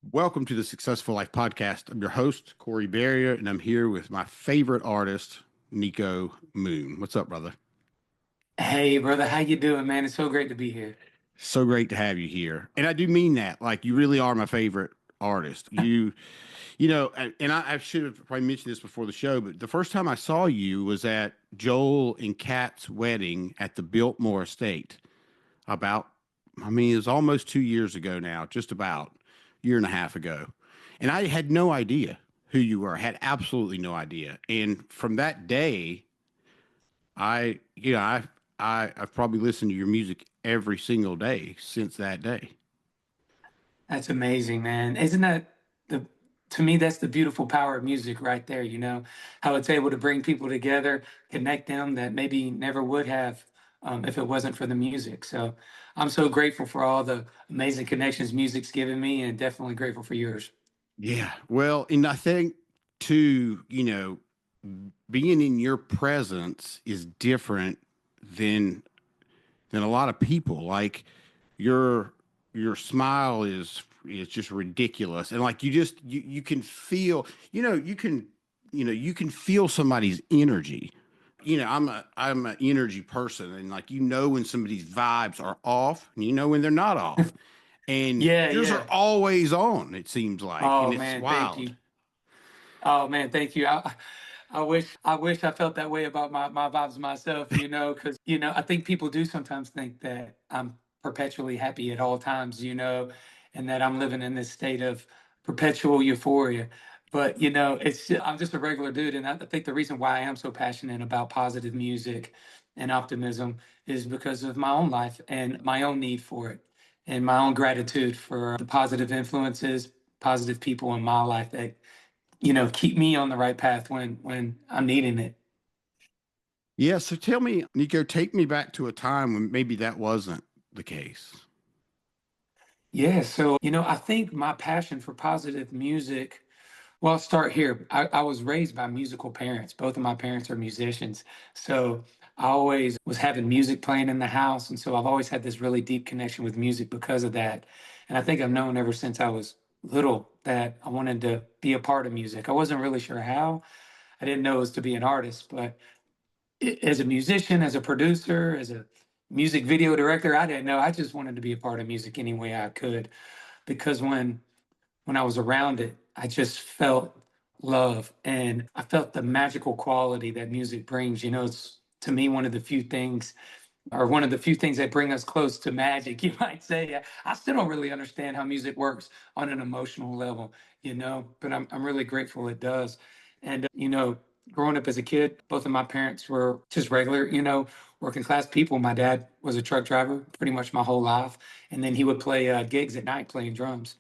Welcome to the Successful Life Podcast. I'm your host, Corey Berrier, and I'm here with my favorite artist, Niko Moon. What's up, brother? Hey, brother, how you doing, man? It's so great to be here. So great to have you here. And I do mean that. Like, you really are my favorite artist. I should have probably mentioned this before the show, but the first time I saw you was at Joel and Kat's wedding at the Biltmore Estate it was almost 2 years ago now, just about a year and a half ago. And I had no idea who you were, had absolutely no idea. And from that day, I, you know, I've probably listened to your music every single day since that day. That's amazing, man. Isn't that the, to me, that's the beautiful power of music right there, how it's able to bring people together, connect them that maybe never would have if it wasn't for the music. So I'm so grateful for all the amazing connections music's given me and definitely grateful for yours. Yeah. Well, and I think too, being in your presence is different than than a lot of people. Like your your smile is just ridiculous, and like you can feel, you can feel somebody's energy. I'm an energy person, and like when somebody's vibes are off, and when they're not off, and Yeah, yours are yeah. always on. It seems like, and Oh it's man, thank wild. you. Oh man, thank you. I wish I felt that way about my vibes myself, because I think people do sometimes think that I'm perpetually happy at all times, and that I'm living in this state of perpetual euphoria. But I'm just a regular dude, and I think the reason why I am so passionate about positive music and optimism is because of my own life and my own need for it, and my own gratitude for the positive influences, positive people in my life that keep me on the right path when I'm needing it. Yeah. So tell me, Nico, take me back to a time when maybe that wasn't the case. Yeah, so I think my passion for positive music. Well, I'll start here. I was raised by musical parents. Both of my parents are musicians, so I always was having music playing in the house, and so I've always had this really deep connection with music because of that. And I think I've known ever since I was little that I wanted to be a part of music. I wasn't really sure how. I didn't know it was to be an artist, but as a musician, as a producer, as a music video director, I didn't know. I just wanted to be a part of music any way I could because when I was around it, I just felt love and I felt the magical quality that music brings. It's to me one of the few things or one of the few things that bring us close to magic, you might say. I still don't really understand how music works on an emotional level, but I'm really grateful it does. And, growing up as a kid, both of my parents were just regular, working class people. My dad was a truck driver pretty much my whole life. And then he would play gigs at night playing drums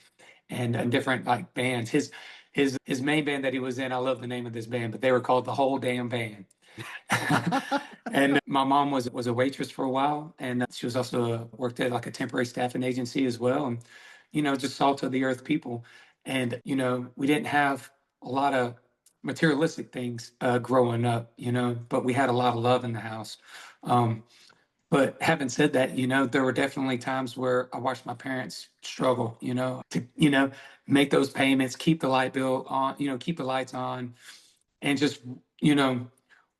and different like bands. His main band that he was in, I love the name of this band, but they were called the Whole Damn Band. And my mom was a waitress for a while, and she was also worked at like a temporary staffing agency as well, and just salt of the earth people. And we didn't have a lot of materialistic things growing up, but we had a lot of love in the house. Um, but having said that, there were definitely times where I watched my parents struggle, to make those payments, keep the light bill on, keep the lights on, and just you know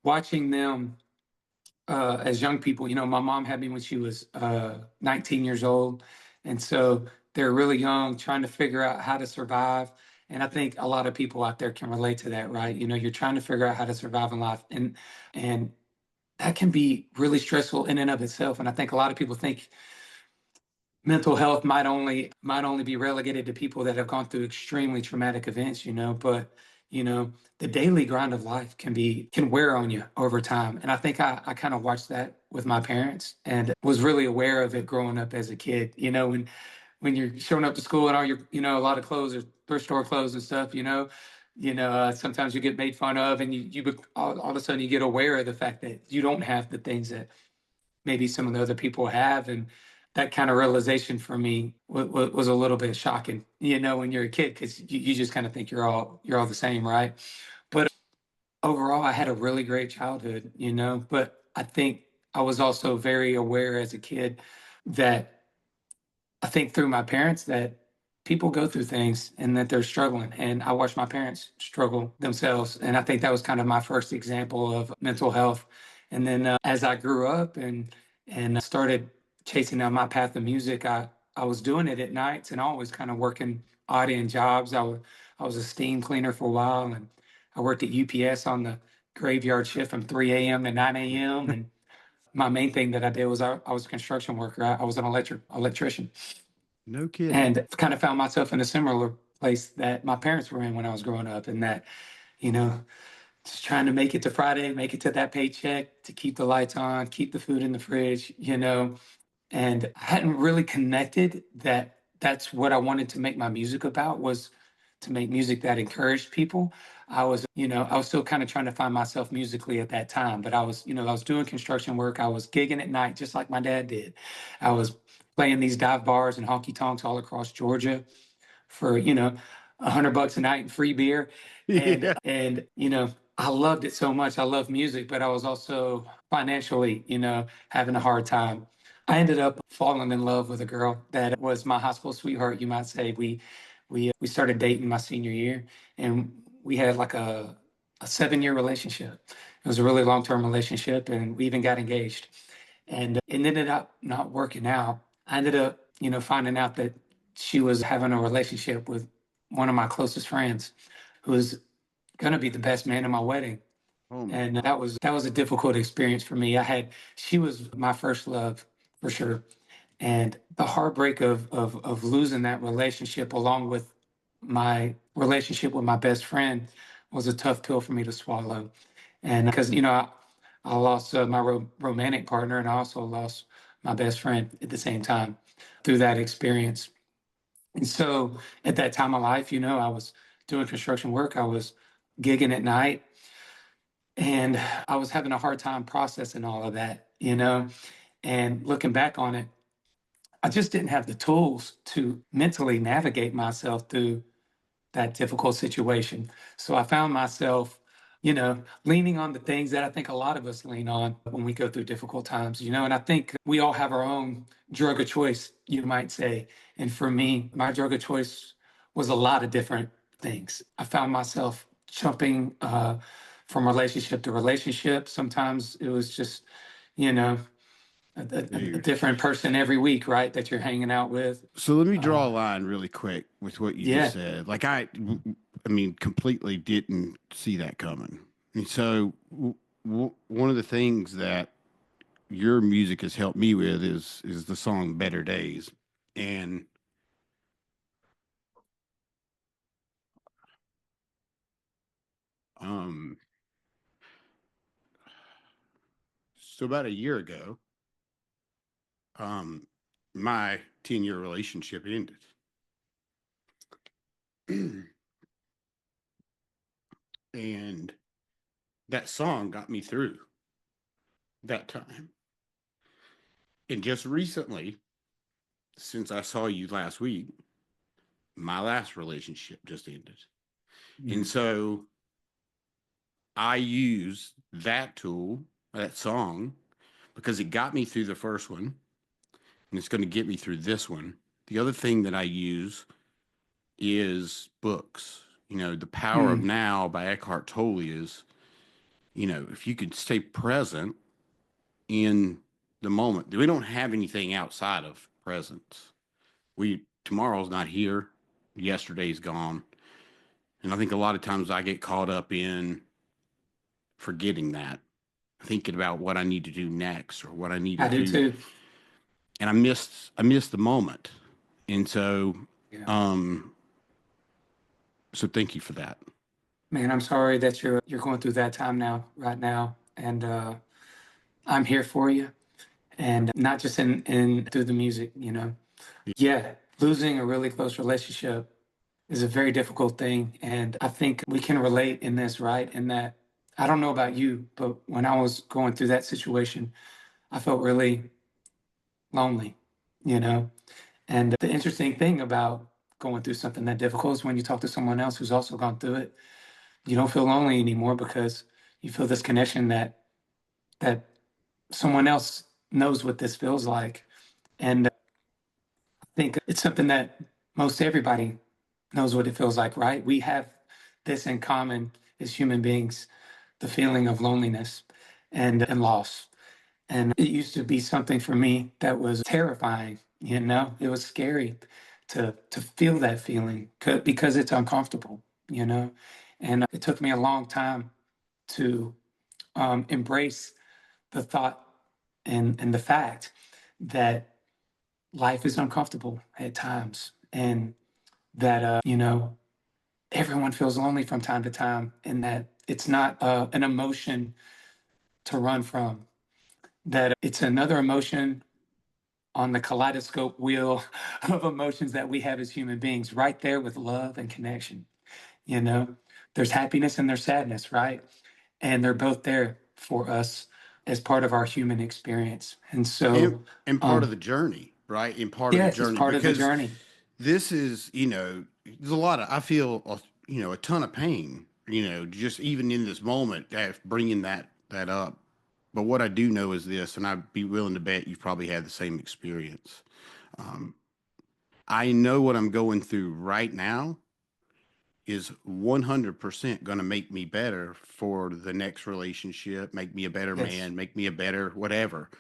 watching them as young people. My mom had me when she was 19 years old. And so they're really young, trying to figure out how to survive. And I think a lot of people out there can relate to that, right? You're trying to figure out how to survive in life. And that can be really stressful in and of itself. And I think a lot of people think mental health might only be relegated to people that have gone through extremely traumatic events, but the daily grind of life can wear on you over time. And I think I kind of watched that with my parents and was really aware of it growing up as a kid. When you're showing up to school and all your a lot of clothes are thrift store clothes and stuff, sometimes you get made fun of, and all of a sudden you get aware of the fact that you don't have the things that maybe some of the other people have. And that kind of realization for me was a little bit shocking, when you're a kid, because you just kind of think you're all the same, right? But overall, I had a really great childhood, but I think I was also very aware as a kid that I think through my parents that people go through things and that they're struggling. And I watched my parents struggle themselves. And I think that was kind of my first example of mental health. And then as I grew up and started chasing down my path of music, I was doing it at nights and always kind of working odd end jobs. I was a steam cleaner for a while, and I worked at UPS on the graveyard shift from 3 a.m. to 9 a.m. And my main thing that I did was I was a construction worker. I was an electrician, No kidding. and kind of found myself in a similar place that my parents were in when I was growing up, and that, you know, just trying to make it to Friday, make it to that paycheck, to keep the lights on, keep the food in the fridge, and I hadn't really connected that that's what I wanted to make my music about, was to make music that encouraged people. I was still kind of trying to find myself musically at that time, but I was doing construction work. I was gigging at night, just like my dad did. I was playing these dive bars and honky tonks all across Georgia for, $100 a night and free beer. And, Yeah. and, I loved it so much. I love music, but I was also financially, having a hard time. I ended up falling in love with a girl that was my high school sweetheart, you might say. We started dating my senior year, and we had like a 7 year relationship. It was a really long term relationship, and we even got engaged. And it ended up not working out. I ended up, finding out that she was having a relationship with one of my closest friends, who was going to be the best man at my wedding. Oh my. And that was a difficult experience for me. She was my first love for sure. And the heartbreak of losing that relationship, along with my relationship with my best friend, was a tough pill for me to swallow. And because, I lost my romantic partner, and I also lost my best friend at the same time through that experience. And so at that time of life, I was doing construction work, I was gigging at night, and I was having a hard time processing all of that. And looking back on it, I just didn't have the tools to mentally navigate myself through that difficult situation. So I found myself, leaning on the things that I think a lot of us lean on when we go through difficult times, and I think we all have our own drug of choice, you might say. And for me, my drug of choice was a lot of different things. I found myself jumping from relationship to relationship. Sometimes it was just, you know, a Dude. different person every week, right? That you're hanging out with. So let me draw Uh, a line really quick with what you just yeah. said. Like I mean, completely didn't see that coming. And so one of the things that your music has helped me with is the song "Better Days," and um, so about a year ago, um, my 10-year relationship ended, and that song got me through that time. And just recently, since I saw you last week, my last relationship just ended. And Mm. so I use that tool, that song, because it got me through the first one and it's going to get me through this one. The other thing that I use is books. The Power of Mm. Now by Eckhart Tolle is, if you could stay present in the moment, we don't have anything outside of presence. Tomorrow's not here, yesterday's gone. And I think a lot of times I get caught up in forgetting that, thinking about what I need to do next or what I need to I do do. too. And I missed the moment. And so, Yeah. um, so thank you for that. Man, I'm sorry that you're going through that time now, right now. And I'm here for you. And not just in through the music. Yeah, losing a really close relationship is a very difficult thing. And I think we can relate in this, right? In that, I don't know about you, but when I was going through that situation, I felt really lonely, you know? And the interesting thing about going through something that difficult is when you talk to someone else who's also gone through it, you don't feel lonely anymore, because you feel this connection that someone else knows what this feels like. And I think it's something that most everybody knows what it feels like, right? We have this in common as human beings, the feeling of loneliness and loss. And it used to be something for me that was terrifying, you know? It was scary to feel that feeling because it's uncomfortable, you know? And it took me a long time to embrace the thought and the fact that life is uncomfortable at times, and that, you know, everyone feels lonely from time to time, and that it's not an emotion to run from, that it's another emotion on the kaleidoscope wheel of emotions that we have as human beings, right there with love and connection. You know, there's happiness and there's sadness, right? And they're both there for us as part of our human experience. And and so, and part of the journey, right? And part of the yes, it's journey, part of the because journey. this is, there's a lot of, I feel, a ton of pain, just even in this moment, bringing that up. But what I do know is this, and I'd be willing to bet you've probably had the same experience. Um, I know what I'm going through right now is 100% going to make me better for the next relationship, make me a better Yes, man, make me a better whatever.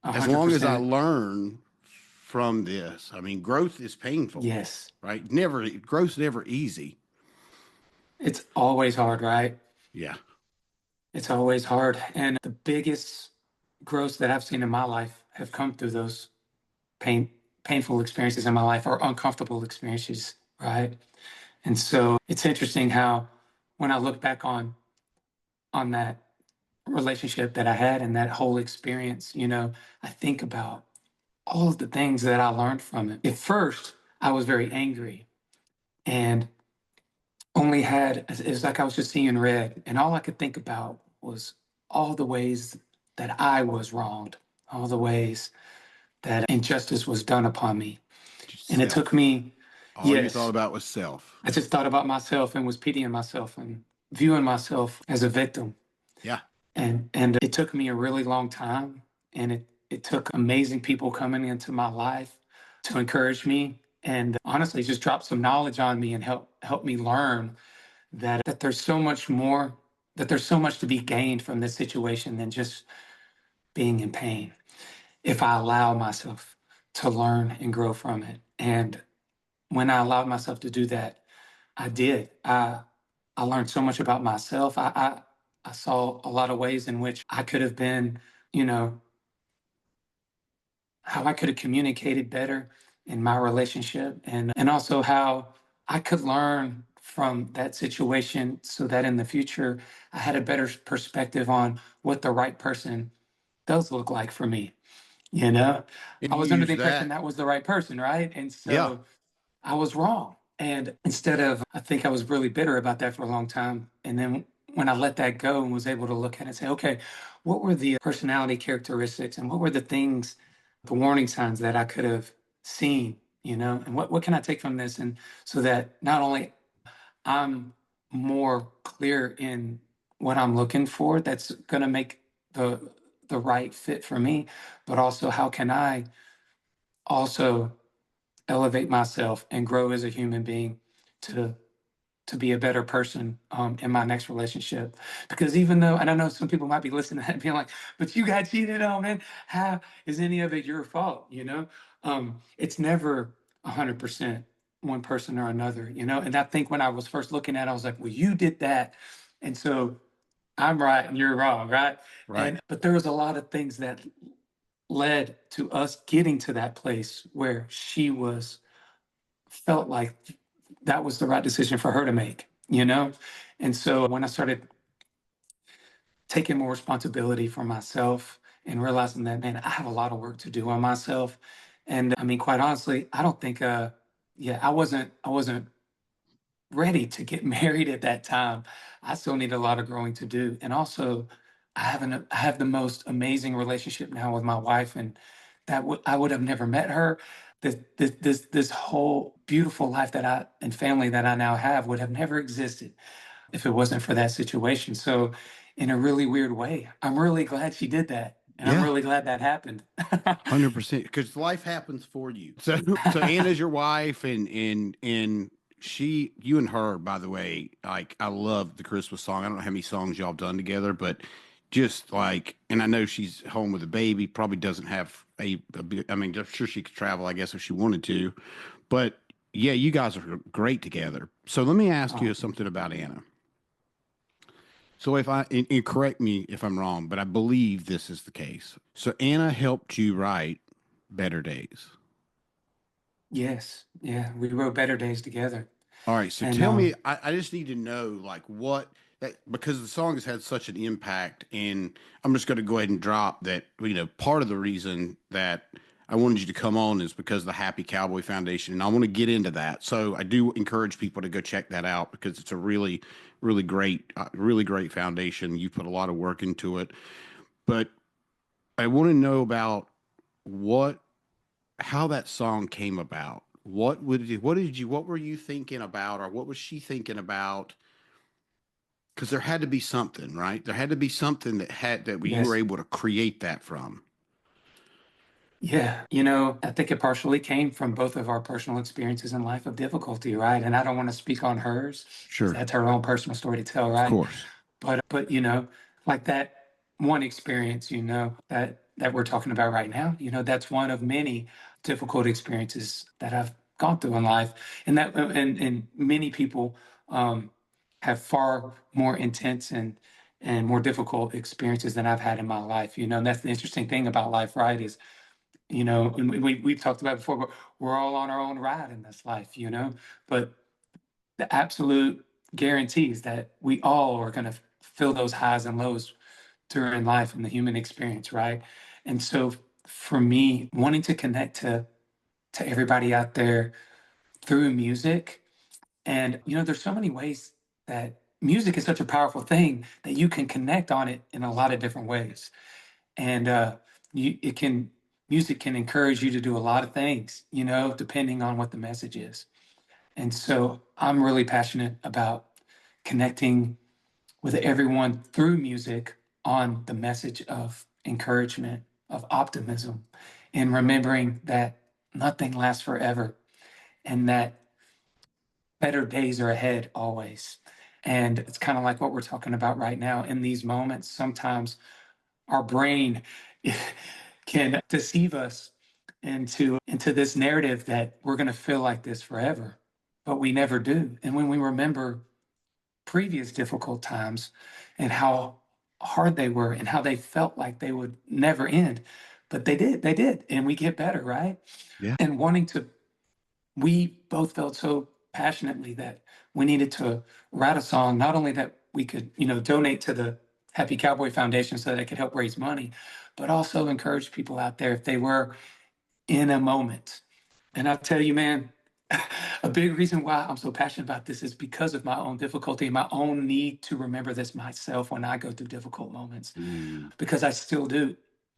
As long as I 100%. learn from this, I mean, growth is painful, Yes. right? Growth's never easy. It's always hard, right? Yeah. It's always hard. And the biggest growths that I've seen in my life have come through those pain, painful experiences in my life, or uncomfortable experiences, right? And so it's interesting how when I look back on that relationship that I had and that whole experience, you know, I think about all of the things that I learned from it. At first, I was very angry and only had, it's like I was just seeing red. And all I could think about was all the ways that I was wronged, all the ways that injustice was done upon me. Just And it took self. me, All you thought yes, about was self. I just thought about myself and was pitying myself and viewing myself as a victim. Yeah. And it took me a really long time, and it took amazing people coming into my life to encourage me and honestly just drop some knowledge on me and help me learn that there's so much more, that there's so much to be gained from this situation than just being in pain if I allow myself to learn and grow from it. And when I allowed myself to do that, I did. I learned so much about myself. I saw a lot of ways in which I could have been, you know, how I could have communicated better in my relationship, and also how I could learn from that situation so that in the future I had a better perspective on what the right person does look like for me. You know, And I you was under use the impression that. that was the right person, right? And Yeah. so I was wrong. And instead of, I think I was really bitter about that for a long time. And then when I let that go and was able to look at it and say, okay, what were the personality characteristics and what were the things, the warning signs that I could have seen, you know, and what can I take from this? And so that not only I'm more clear in what I'm looking for that's going to make the right fit for me, but also how can I also elevate myself and grow as a human being to to be a better person in my next relationship. Because even though, and I know some people might be listening to that and being like, "But you got cheated on, man. How is any of it your fault?" You know, it's never 100% one person or another. You know, and I think when I was first looking at it, I was like, "Well, you did that, and so I'm right and you're wrong, right?" Right. And but there was a lot of things that led to us getting to that place where she was felt like that was the right decision for her to make, you know? And so when I started taking more responsibility for myself and realizing that, man, I have a lot of work to do on myself. And I mean, quite honestly, I don't think, yeah, I wasn't ready to get married at that time. I still need a lot of growing to do. And also, I have the most amazing relationship now with my wife, and I would have never met her. This whole beautiful life that I and family that I now have would have never existed if it wasn't for that situation. So, in a really weird way, I'm really glad she did that And I'm Yeah. really glad that happened. 100%, because life happens for you. So Anna's your wife, and she, you and her, by the way, like I love the Christmas song. I don't know how many songs y'all have done together, but just like, and I know she's home with a baby, probably doesn't have I mean, I'm sure she could travel, I guess, if she wanted to, but yeah, you guys are great together. So let me ask you Oh, something about Anna. So if and correct me if I'm wrong, but I believe this is the case. So Anna helped you write Better Days. yes. Yeah. We wrote Better Days together. All right. So And tell me, I just need to know like what that, because the song has had such an impact, and I'm just going to go ahead and drop that, part of the reason that I wanted you to come on is because of the Happy Cowboy Foundation. And I want to get into that. So I do encourage people to go check that out because it's a really great foundation. You put a lot of work into it, but I want to know about what how that song came about. What were you thinking about, or what was she thinking about? Because there had to be something, right? There had to be something that you were yes. able to create that from. Yeah. I think it partially came from both of our personal experiences in life of difficulty, right? And I don't want to speak on hers because Sure, that's her own personal story to tell, of right? course. But like that one experience, that we're talking about right now, that's one of many difficult experiences that I've gone through in life, and many people um, have far more intense and more difficult experiences than I've had in my life. And that's the interesting thing about life, right? Is and we've talked about it before, but we're all on our own ride in this life, but the absolute guarantees that we all are going to feel those highs and lows during life and the human experience, right? And so for me, wanting to connect to everybody out there through music, and there's so many ways that music is such a powerful thing that you can connect on it in a lot of different ways. And it can music can encourage you to do a lot of things, depending on what the message is. And so I'm really passionate about connecting with everyone through music on the message of encouragement, of optimism, and remembering that nothing lasts forever and that better days are ahead always. And it's kind of like what we're talking about right now in these moments. Sometimes our brain can deceive us into this narrative that we're going to feel like this forever, but we never do. And when we remember previous difficult times and how hard they were and how they felt like they would never end, but they did, and we get better, right? Yeah. And we both felt so passionately that we needed to write a song, not only that we could, donate to the Happy Cowboy Foundation so that it could help raise money, but also encourage people out there if they were in a moment. And I tell you, man, a big reason why I'm so passionate about this is because of my own difficulty and my own need to remember this myself when I go through difficult moments, Mm, because I still do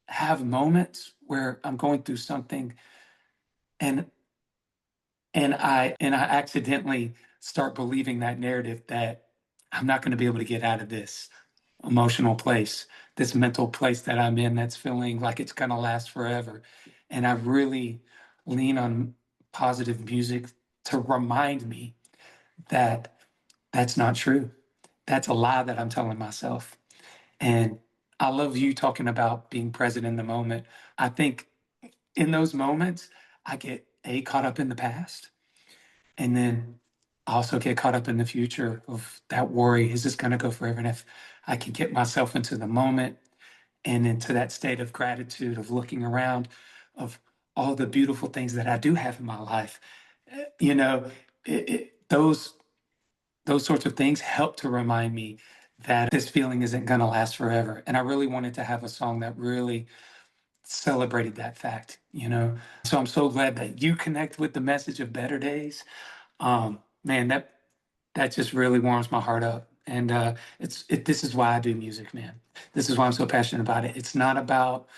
have moments where I'm going through something and and I accidentally start believing that narrative that I'm not going to be able to get out of this emotional place, this mental place that I'm in that's feeling like it's going to last forever. And I really lean on positive music to remind me that that's not true. That's a lie that I'm telling myself. And I love you talking about being present in the moment. I think in those moments, I get caught up in the past, and then I also get caught up in the future of that worry. Is this going to go forever? And if I can get myself into the moment and into that state of gratitude, of looking around, of all the beautiful things that I do have in my life, you know, those sorts of things help to remind me that this feeling isn't going to last forever. And I really wanted to have a song that really celebrated that fact. So I'm so glad that you connect with the message of better days. Man, that just really warms my heart up. And this is why I do music, man. This is why I'm so passionate about it. It's not about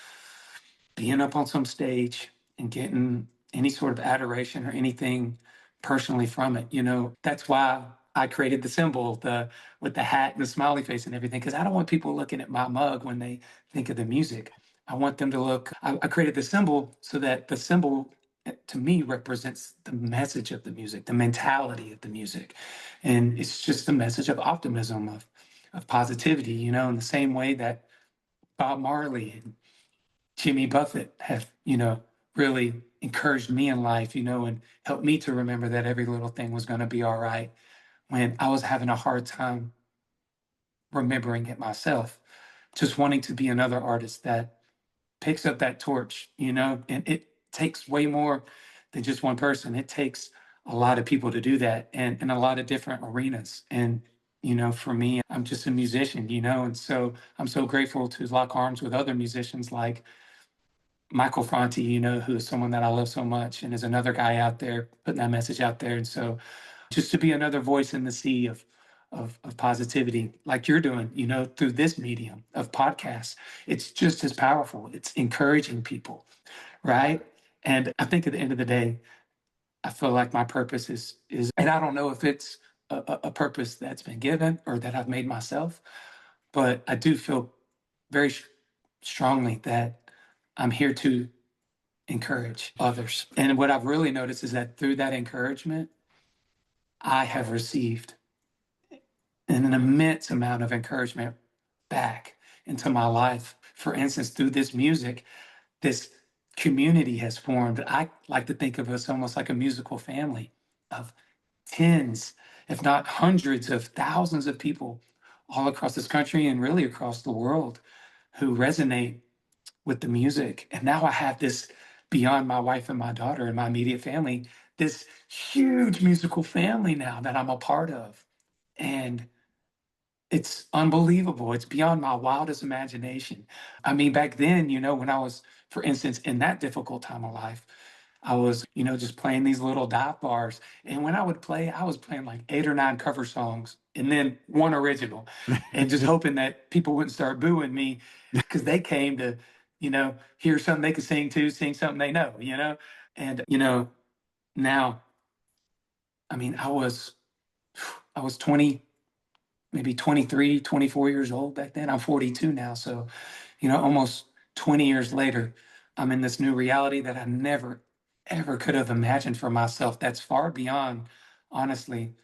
being up on some stage and getting any sort of adoration or anything personally from it. That's why I created the symbol, the with the hat and the smiley face and everything, because I don't want people looking at my mug when they think of the music. I want them to look. I created the symbol so that the symbol to me represents the message of the music, the mentality of the music. And it's just the message of optimism, of positivity, in the same way that Bob Marley and Jimmy Buffett have, really encouraged me in life, and helped me to remember that every little thing was going to be all right when I was having a hard time remembering it myself, just wanting to be another artist that picks up that torch, and it takes way more than just one person. It takes a lot of people to do that and in a lot of different arenas. And, for me, I'm just a musician, and so I'm so grateful to lock arms with other musicians like Michael Franti, who is someone that I love so much and is another guy out there putting that message out there. And so just to be another voice in the sea of positivity like you're doing, through this medium of podcasts, it's just as powerful. It's encouraging people, right? And I think at the end of the day, I feel like my purpose is, and I don't know if it's a purpose that's been given or that I've made myself, but I do feel very strongly that I'm here to encourage others. And what I've really noticed is that through that encouragement, I have received an immense amount of encouragement back into my life. For instance, through this music, this community has formed. I like to think of us almost like a musical family of tens, if not hundreds of thousands of people all across this country and really across the world who resonate with the music. And now I have this beyond my wife and my daughter and my immediate family, this huge musical family now that I'm a part of. And it's unbelievable. It's beyond my wildest imagination. I mean, back then, when I was, for instance, in that difficult time of life, I was, just playing these little dive bars. And when I would play, I was playing like 8 or 9 cover songs and then one original and just hoping that people wouldn't start booing me because they came to, hear something they could sing to, sing something they know. And, now, I mean, I was 20, maybe 23, 24 years old back then. I'm 42 now. So, almost 20 years later, I'm in this new reality that I never, ever could have imagined for myself. That's far beyond, honestly,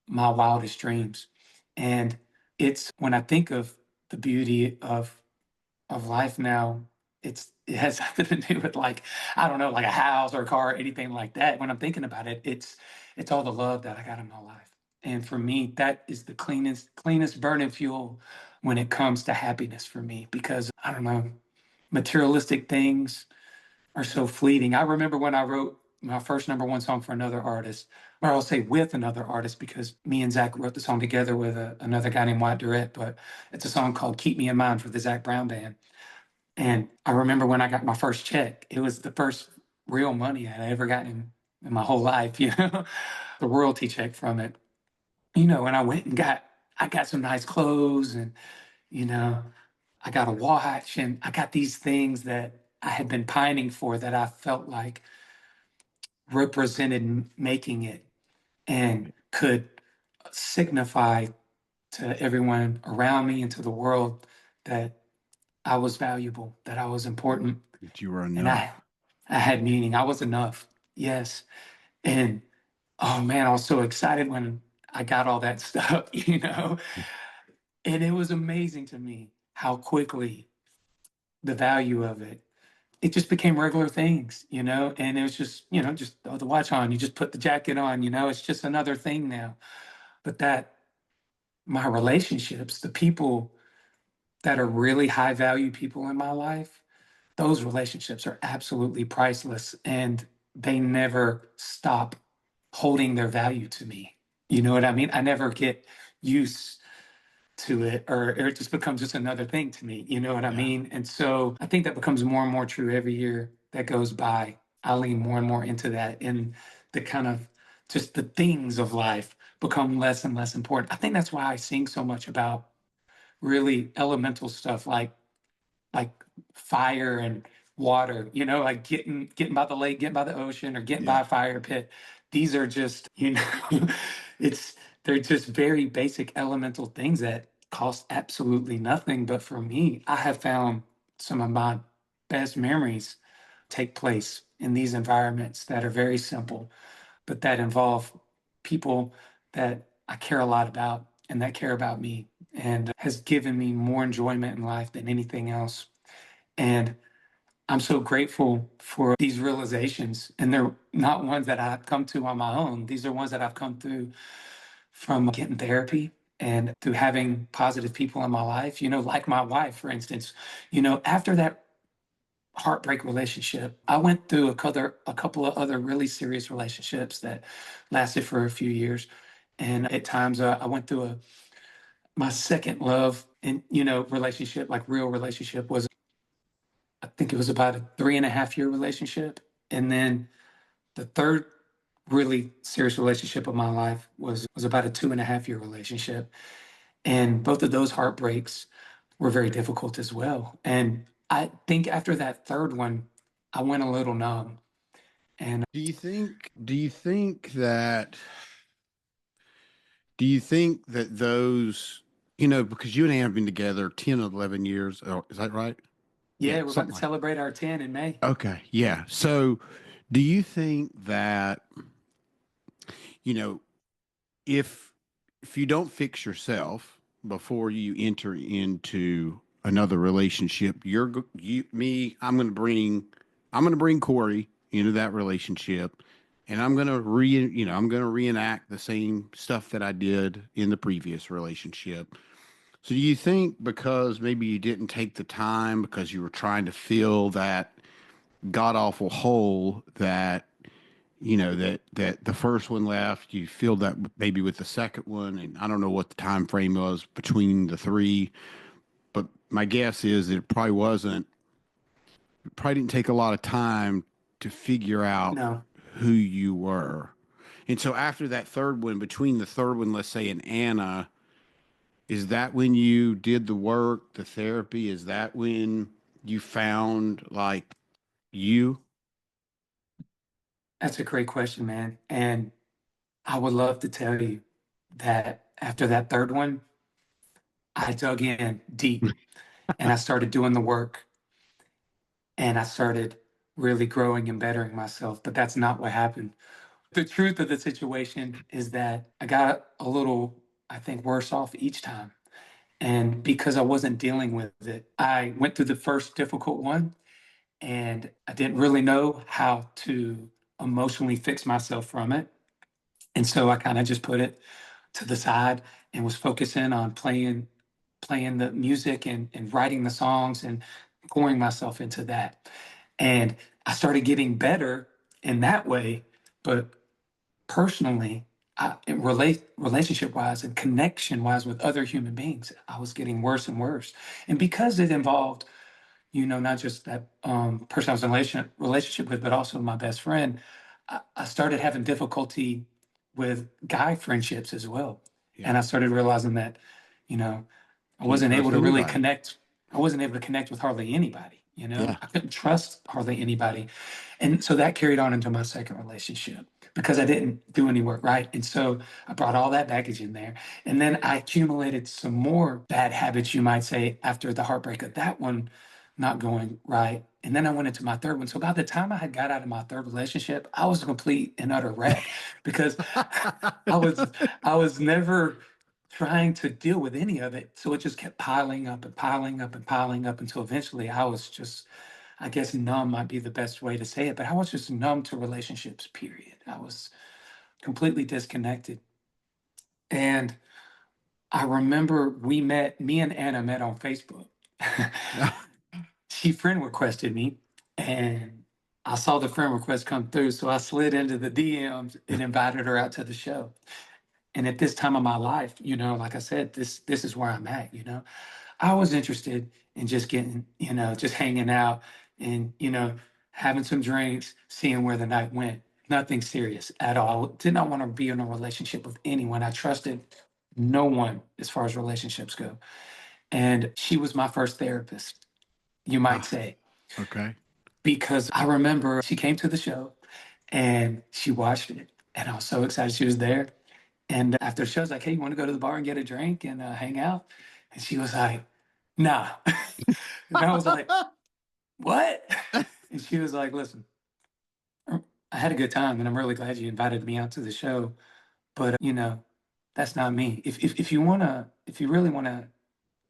my wildest dreams. And it's when I think of the beauty of life now, it has nothing to do with like, I don't know, like a house or a car or anything like that. When I'm thinking about it, it's all the love that I got in my life. And for me, that is the cleanest burning fuel when it comes to happiness for me, because I don't know, materialistic things are so fleeting. I remember when I wrote my first number one song for another artist, or I'll say with another artist, because me and Zach wrote the song together with another guy named Wyatt Durrett, but it's a song called Keep Me in Mind for the Zach Brown Band. And I remember when I got my first check, it was the first real money I'd ever gotten in my whole life, the royalty check from it, and I got some nice clothes and, you know, I got a watch and I got these things that I had been pining for that I felt like represented making it and could signify to everyone around me and to the world that I was valuable, that I was important, That you were and enough. I had meaning. I was enough. Yes. And oh man, I was so excited when I got all that stuff, And it was amazing to me how quickly the value of it just became regular things, and it was just, just throw the watch on, you just put the jacket on, it's just another thing now. But that my relationships, the people that are really high value people in my life, those relationships are absolutely priceless and they never stop holding their value to me. You know what I mean? I never get used to it or it just becomes just another thing to me. You know what I Yeah. mean? And so I think that becomes more and more true every year that goes by. I lean more and more into that and the kind of just the things of life become less and less important. I think that's why I sing so much about really elemental stuff like fire and water, like getting by the lake, getting by the ocean, or getting by Yeah. a fire pit. These are just, it's they're just very basic elemental things that cost absolutely nothing. But for me, I have found some of my best memories take place in these environments that are very simple, but that involve people that I care a lot about and that care about me and has given me more enjoyment in life than anything else. And I'm so grateful for these realizations. And they're not ones that I've come to on my own. These are ones that I've come through from getting therapy and through having positive people in my life, like my wife, for instance. After that heartbreak relationship, I went through a couple of other really serious relationships that lasted for a few years. And at times I went through my second love and, relationship, like real relationship was, I think it was about a 3.5 year relationship. And then the third really serious relationship of my life was about a 2.5 year relationship. And both of those heartbreaks were very difficult as well. And I think after that third one, I went a little numb. And Do you think that those, because you and I have been together 10, 11 years, is that right? Yeah, yeah, we're about something to like celebrate our 10 in May. Okay, yeah. So, do you think that, you know, if you don't fix yourself before you enter into another relationship, I'm going to bring Corey into that relationship, and I'm going to reenact the same stuff that I did in the previous relationship. So do you think because maybe you didn't take the time because you were trying to fill that god awful hole that that the first one left, you filled that maybe with the second one, and I don't know what the time frame was between the three, but my guess is that it probably didn't take a lot of time to figure out No, who you were. And so after that third one, between the third one, let's say, and Anna, is that when you did the work, the therapy? Is that when you found like you? that's a great question, man. And I would love to tell you that after that third one, I dug in deep and I started doing the work and I started really growing and bettering myself. But that's not what happened. The truth of the situation is that I got a little, I think, worse off each time. And because I wasn't dealing with it, I went through the first difficult one and I didn't really know how to emotionally fix myself from it. And so I kind of just put it to the side and was focusing on playing the music and writing the songs and pouring myself into that. And I started getting better in that way, but personally, relationship wise and connection wise with other human beings, I was getting worse and worse. And because it involved, not just that person I was in a relationship with, but also my best friend, I started having difficulty with guy friendships as well. Yeah. And I started realizing that, you know, I Can't wasn't able trust to really anybody. connect. I wasn't able to connect with hardly anybody. Yeah. I couldn't trust hardly anybody. And so that carried on into my second relationship because I didn't do any work right. And so I brought all that baggage in there. And then I accumulated some more bad habits, you might say, after the heartbreak of that one not going right. And then I went into my third one. So by the time I had got out of my third relationship, I was a complete and utter wreck because I was I was never trying to deal with any of it. So it just kept piling up and piling up and piling up until eventually I was just, I guess numb might be the best way to say it, but I was just numb to relationships, period. I was completely disconnected. And I remember me and Anna met on Facebook. She friend requested me and I saw the friend request come through. So I slid into the DMs and invited her out to the show. And at this time of my life, like I said, this is where I'm at. I was interested in just getting, just hanging out and, having some drinks, seeing where the night went. Nothing serious at all. Did not want to be in a relationship with anyone. I trusted no one as far as relationships go. And she was my first therapist, you might Ah, say, okay. because I remember she came to the show and she watched it. And I was so excited she was there. And after the show, I was like, hey, you want to go to the bar and get a drink and hang out? And she was like, nah. And I was like, what? And she was like, listen, I had a good time and I'm really glad you invited me out to the show. But, that's not me. If you if you really wanna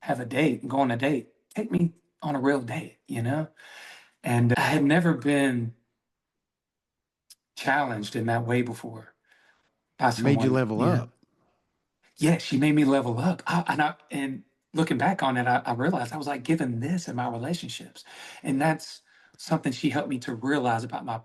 have a date and go on a date, take me on a real date, you know? And I had never been challenged in that way before by Made you someone, level up. Yeah, she made me level up. And looking back on it, I realized I was like giving this in my relationships. And that's something she helped me to realize about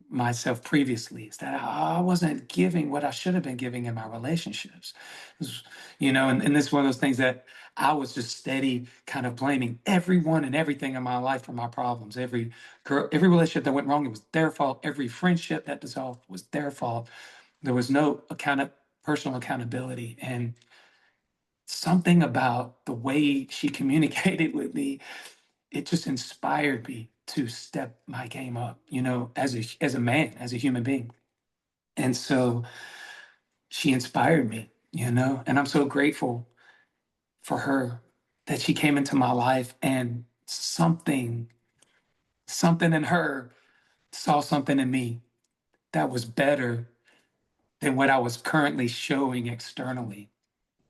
myself previously, is that I wasn't giving what I should have been giving in my relationships. It was, and this is one of those things that I was just steady kind of blaming everyone and everything in my life for my problems. Every girl, every relationship that went wrong, it was their fault. Every friendship that dissolved was their fault. There was no personal accountability. And something about the way she communicated with me, it just inspired me to step my game up, as a man, as a human being. And so she inspired me, and I'm so grateful for her that she came into my life and something in her saw something in me that was better than what I was currently showing externally.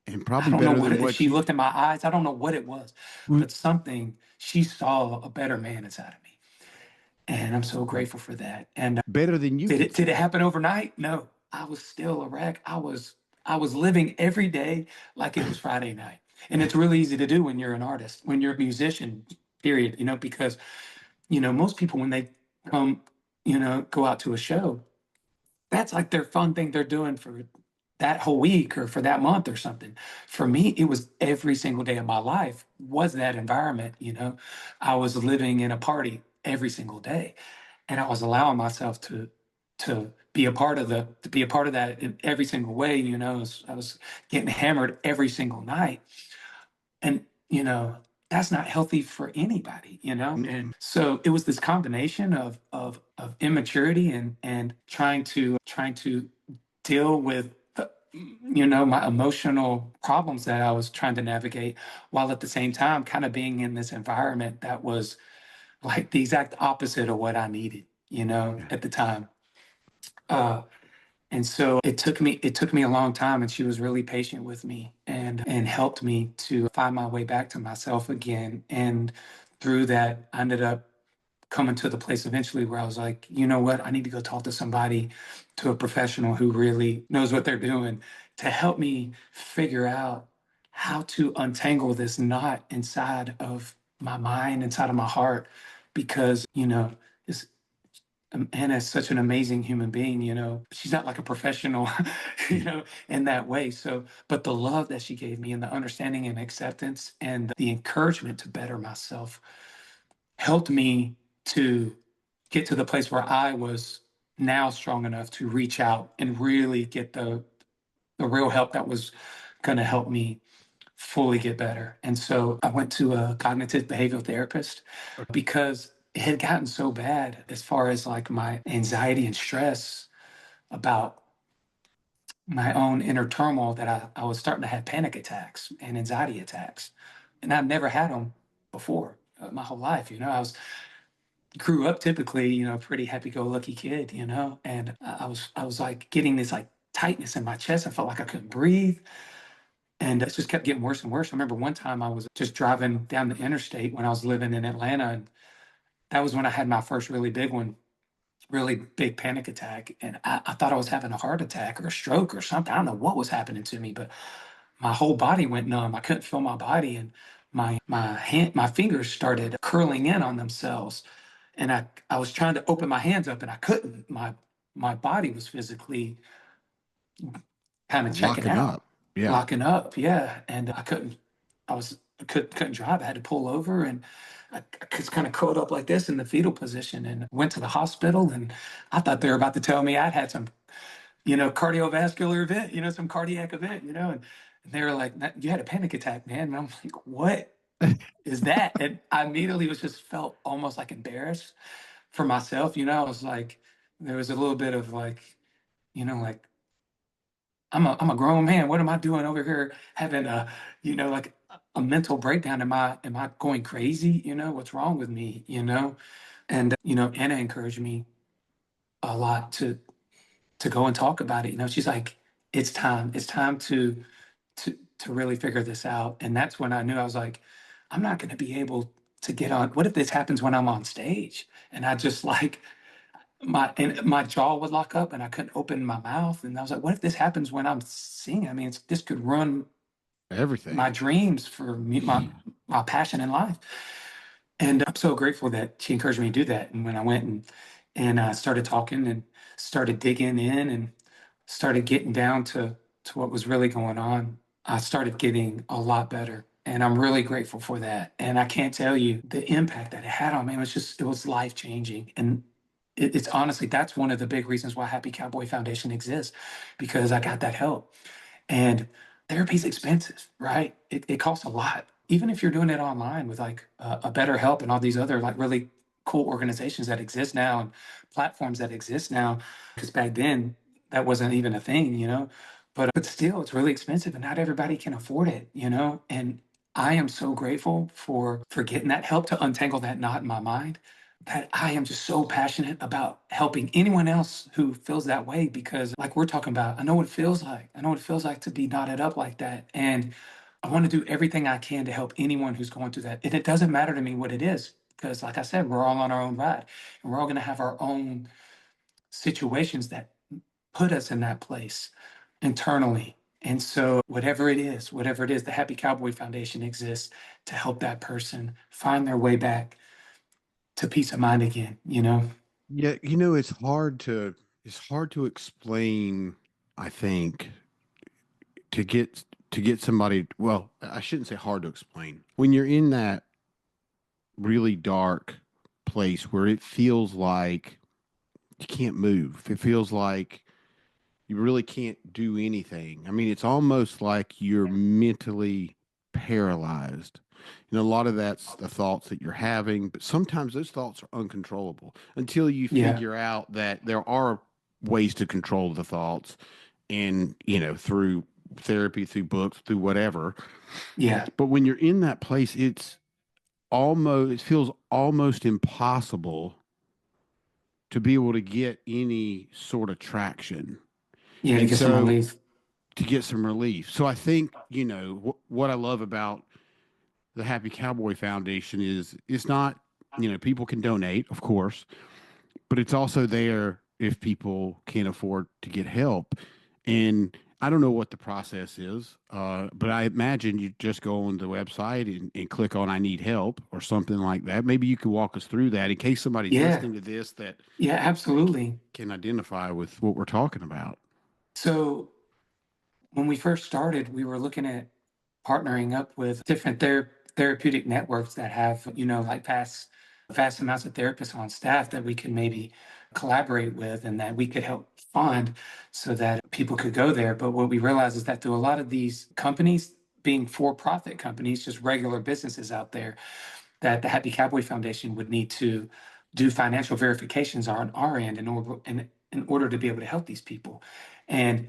And I probably don't know better what than if what she you looked in my eyes. I don't know what it was, but something she saw a better man inside of me. And I'm so grateful for that. And better than you did could it see. happen overnight? No. I was still a wreck. I was living every day like it was Friday night. And it's really easy to do when you're an artist, when you're a musician, period, because most people when they come, go out to a show, that's like their fun thing they're doing for that whole week or for that month or something. For me, it was every single day of my life was that environment. I was living in a party every single day, and I was allowing myself to be a part of that in every single way. I was getting hammered every single night, and that's not healthy for anybody. And Mm-mm. so it was this combination of immaturity and trying to deal with my emotional problems that I was trying to navigate, while at the same time kind of being in this environment that was like the exact opposite of what I needed, Yeah. at the time. Uh, and so it took me a long time, and she was really patient with me and helped me to find my way back to myself again. And through that, I ended up coming to the place eventually where I was like, you know what, I need to go talk to somebody, to a professional who really knows what they're doing, to help me figure out how to untangle this knot inside of my mind, inside of my heart, because, it's Anna's such an amazing human being, she's not like a professional, in that way. So, but the love that she gave me and the understanding and acceptance and the encouragement to better myself helped me to get to the place where I was now strong enough to reach out and really get the real help that was going to help me fully get better. And so I went to a cognitive behavioral therapist Okay. because it had gotten so bad as far as like my anxiety and stress about my own inner turmoil, that I was starting to have panic attacks and anxiety attacks. And I've never had them before, my whole life. Grew up typically, pretty happy-go-lucky kid, and I was like getting this like tightness in my chest. I felt like I couldn't breathe, and it just kept getting worse and worse. I remember one time I was just driving down the interstate when I was living in Atlanta, and that was when I had my first really big one, really big panic attack, and I thought I was having a heart attack or a stroke or something. I don't know what was happening to me, but my whole body went numb. I couldn't feel my body, and my fingers started curling in on themselves, and I was trying to open my hands up and I couldn't. My body was physically kind of checking Locking out, up. Yeah. locking up, yeah, and I couldn't drive. I had to pull over, and I was kind of curled up like this in the fetal position, and went to the hospital, and I thought they were about to tell me I'd had some cardiovascular event, some cardiac event, and they were like, "You had a panic attack, man." And I'm like, "What is that?" And I immediately was just felt almost like embarrassed for myself. I was like, there was a little bit of like, like I'm a grown man. What am I doing over here having a, like a mental breakdown. Am I going crazy? What's wrong with me? And Anna encouraged me a lot to go and talk about it. She's like, it's time. It's time to really figure this out. And that's when I knew. I was like, I'm not going to be able to get on. What if this happens when I'm on stage? And I just like my jaw would lock up and I couldn't open my mouth. And I was like, what if this happens when I'm singing? I mean, this could ruin my Everything. dreams for me, my passion in life. And I'm so grateful that she encouraged me to do that. And when I went and started talking and started digging in and started getting down to what was really going on, I started getting a lot better. And I'm really grateful for that. And I can't tell you the impact that it had on me. It was life changing. And it's honestly, that's one of the big reasons why Happy Cowboy Foundation exists, because I got that help. And therapy's expensive, right? It costs a lot. Even if you're doing it online with like a Better Help and all these other like really cool organizations that exist now and platforms that exist now, because back then that wasn't even a thing. But still, it's really expensive, and not everybody can afford it. And I am so grateful for getting that help to untangle that knot in my mind. That I am just so passionate about helping anyone else who feels that way, because like we're talking about, I know what it feels like. I know what it feels like to be knotted up like that. And I want to do everything I can to help anyone who's going through that. And it doesn't matter to me what it is, because like I said, we're all on our own ride, and we're all going to have our own situations that put us in that place internally. And so whatever it is, the Happy Cowboy Foundation exists to help that person find their way back to peace of mind again. Yeah, it's hard to explain, I think, to get somebody, well, I shouldn't say hard to explain. When you're in that really dark place where it feels like you can't move. It feels like you really can't do anything. I mean, it's almost like you're mentally paralyzed. A lot of that's the thoughts that you're having, but sometimes those thoughts are uncontrollable until you Yeah. figure out that there are ways to control the thoughts and, through therapy, through books, through whatever. Yeah. But when you're in that place, it feels almost impossible to be able to get any sort of traction. Yeah. To And get some so relief. to get some relief. So I think, what I love about the Happy Cowboy Foundation is it's not, people can donate, of course, but it's also there if people can't afford to get help. And I don't know what the process is, but I imagine you just go on the website and click on I need help or something like that. Maybe you could walk us through that in case somebody's Yeah. listening to this that Yeah, absolutely. can identify with what we're talking about. So when we first started, we were looking at partnering up with different therapeutic networks that have, like vast amounts of therapists on staff that we can maybe collaborate with and that we could help fund so that people could go there. But what we realized is that through a lot of these companies, being for-profit companies, just regular businesses out there, that the Happy Cowboy Foundation would need to do financial verifications on our end in order to be able to help these people. And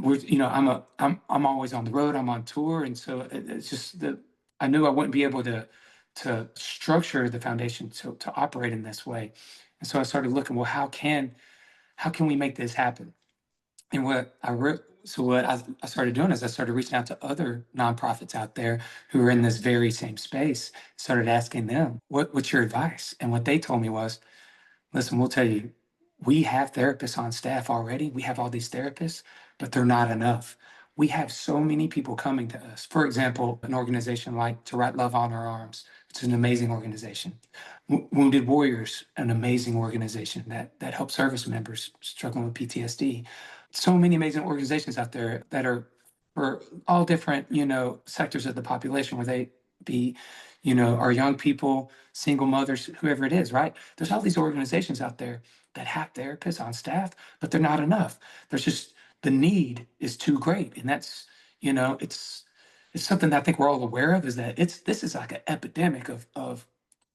I'm always on the road, I'm on tour, and so it's just that I knew I wouldn't be able to structure the foundation to operate in this way. And so I started looking, well, how can we make this happen? And what I started doing is I started reaching out to other nonprofits out there who are in this very same space, started asking them, what's your advice? And what they told me was, listen, we'll tell you, we have therapists on staff already. We have all these therapists, but they're not enough. We have so many people coming to us. For example, an organization like To Write Love on Our Arms, it's an amazing organization. Wounded Warriors, an amazing organization that helps service members struggling with PTSD. So many amazing organizations out there that are for all different, sectors of the population, where they be, our young people, single mothers, whoever it is, right? There's all these organizations out there that have therapists on staff, but they're not enough. There's just the need is too great. And that's, it's something that I think we're all aware of, is that this is like an epidemic of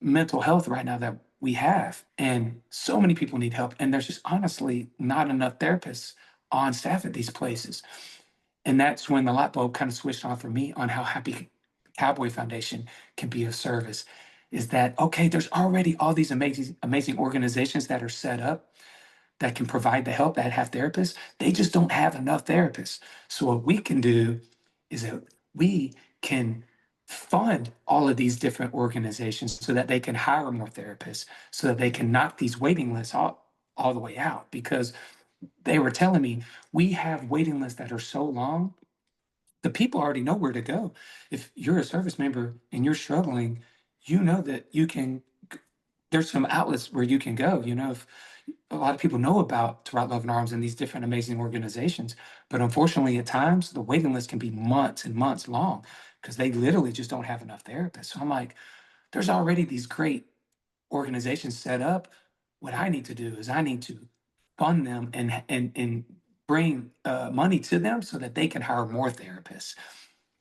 mental health right now that we have. And so many people need help. And there's just honestly not enough therapists on staff at these places. And that's when the light bulb kind of switched on for me on how Happy Cowboy Foundation can be of service is that, okay, there's already all these amazing organizations that are set up that can provide the help that have therapists. They just don't have enough therapists. So what we can do is that we can fund all of these different organizations so that they can hire more therapists, so that they can knock these waiting lists all the way out. Because they were telling me we have waiting lists that are so long, the people already know where to go. If you're a service member and you're struggling, you know that you can, there's some outlets where you can go. If a lot of people know about To Right Love and Arms and these different amazing organizations, but unfortunately, at times the waiting list can be months and months long because they literally just don't have enough therapists. So I'm like, there's already these great organizations set up. What I need to do is I need to fund them and bring money to them so that they can hire more therapists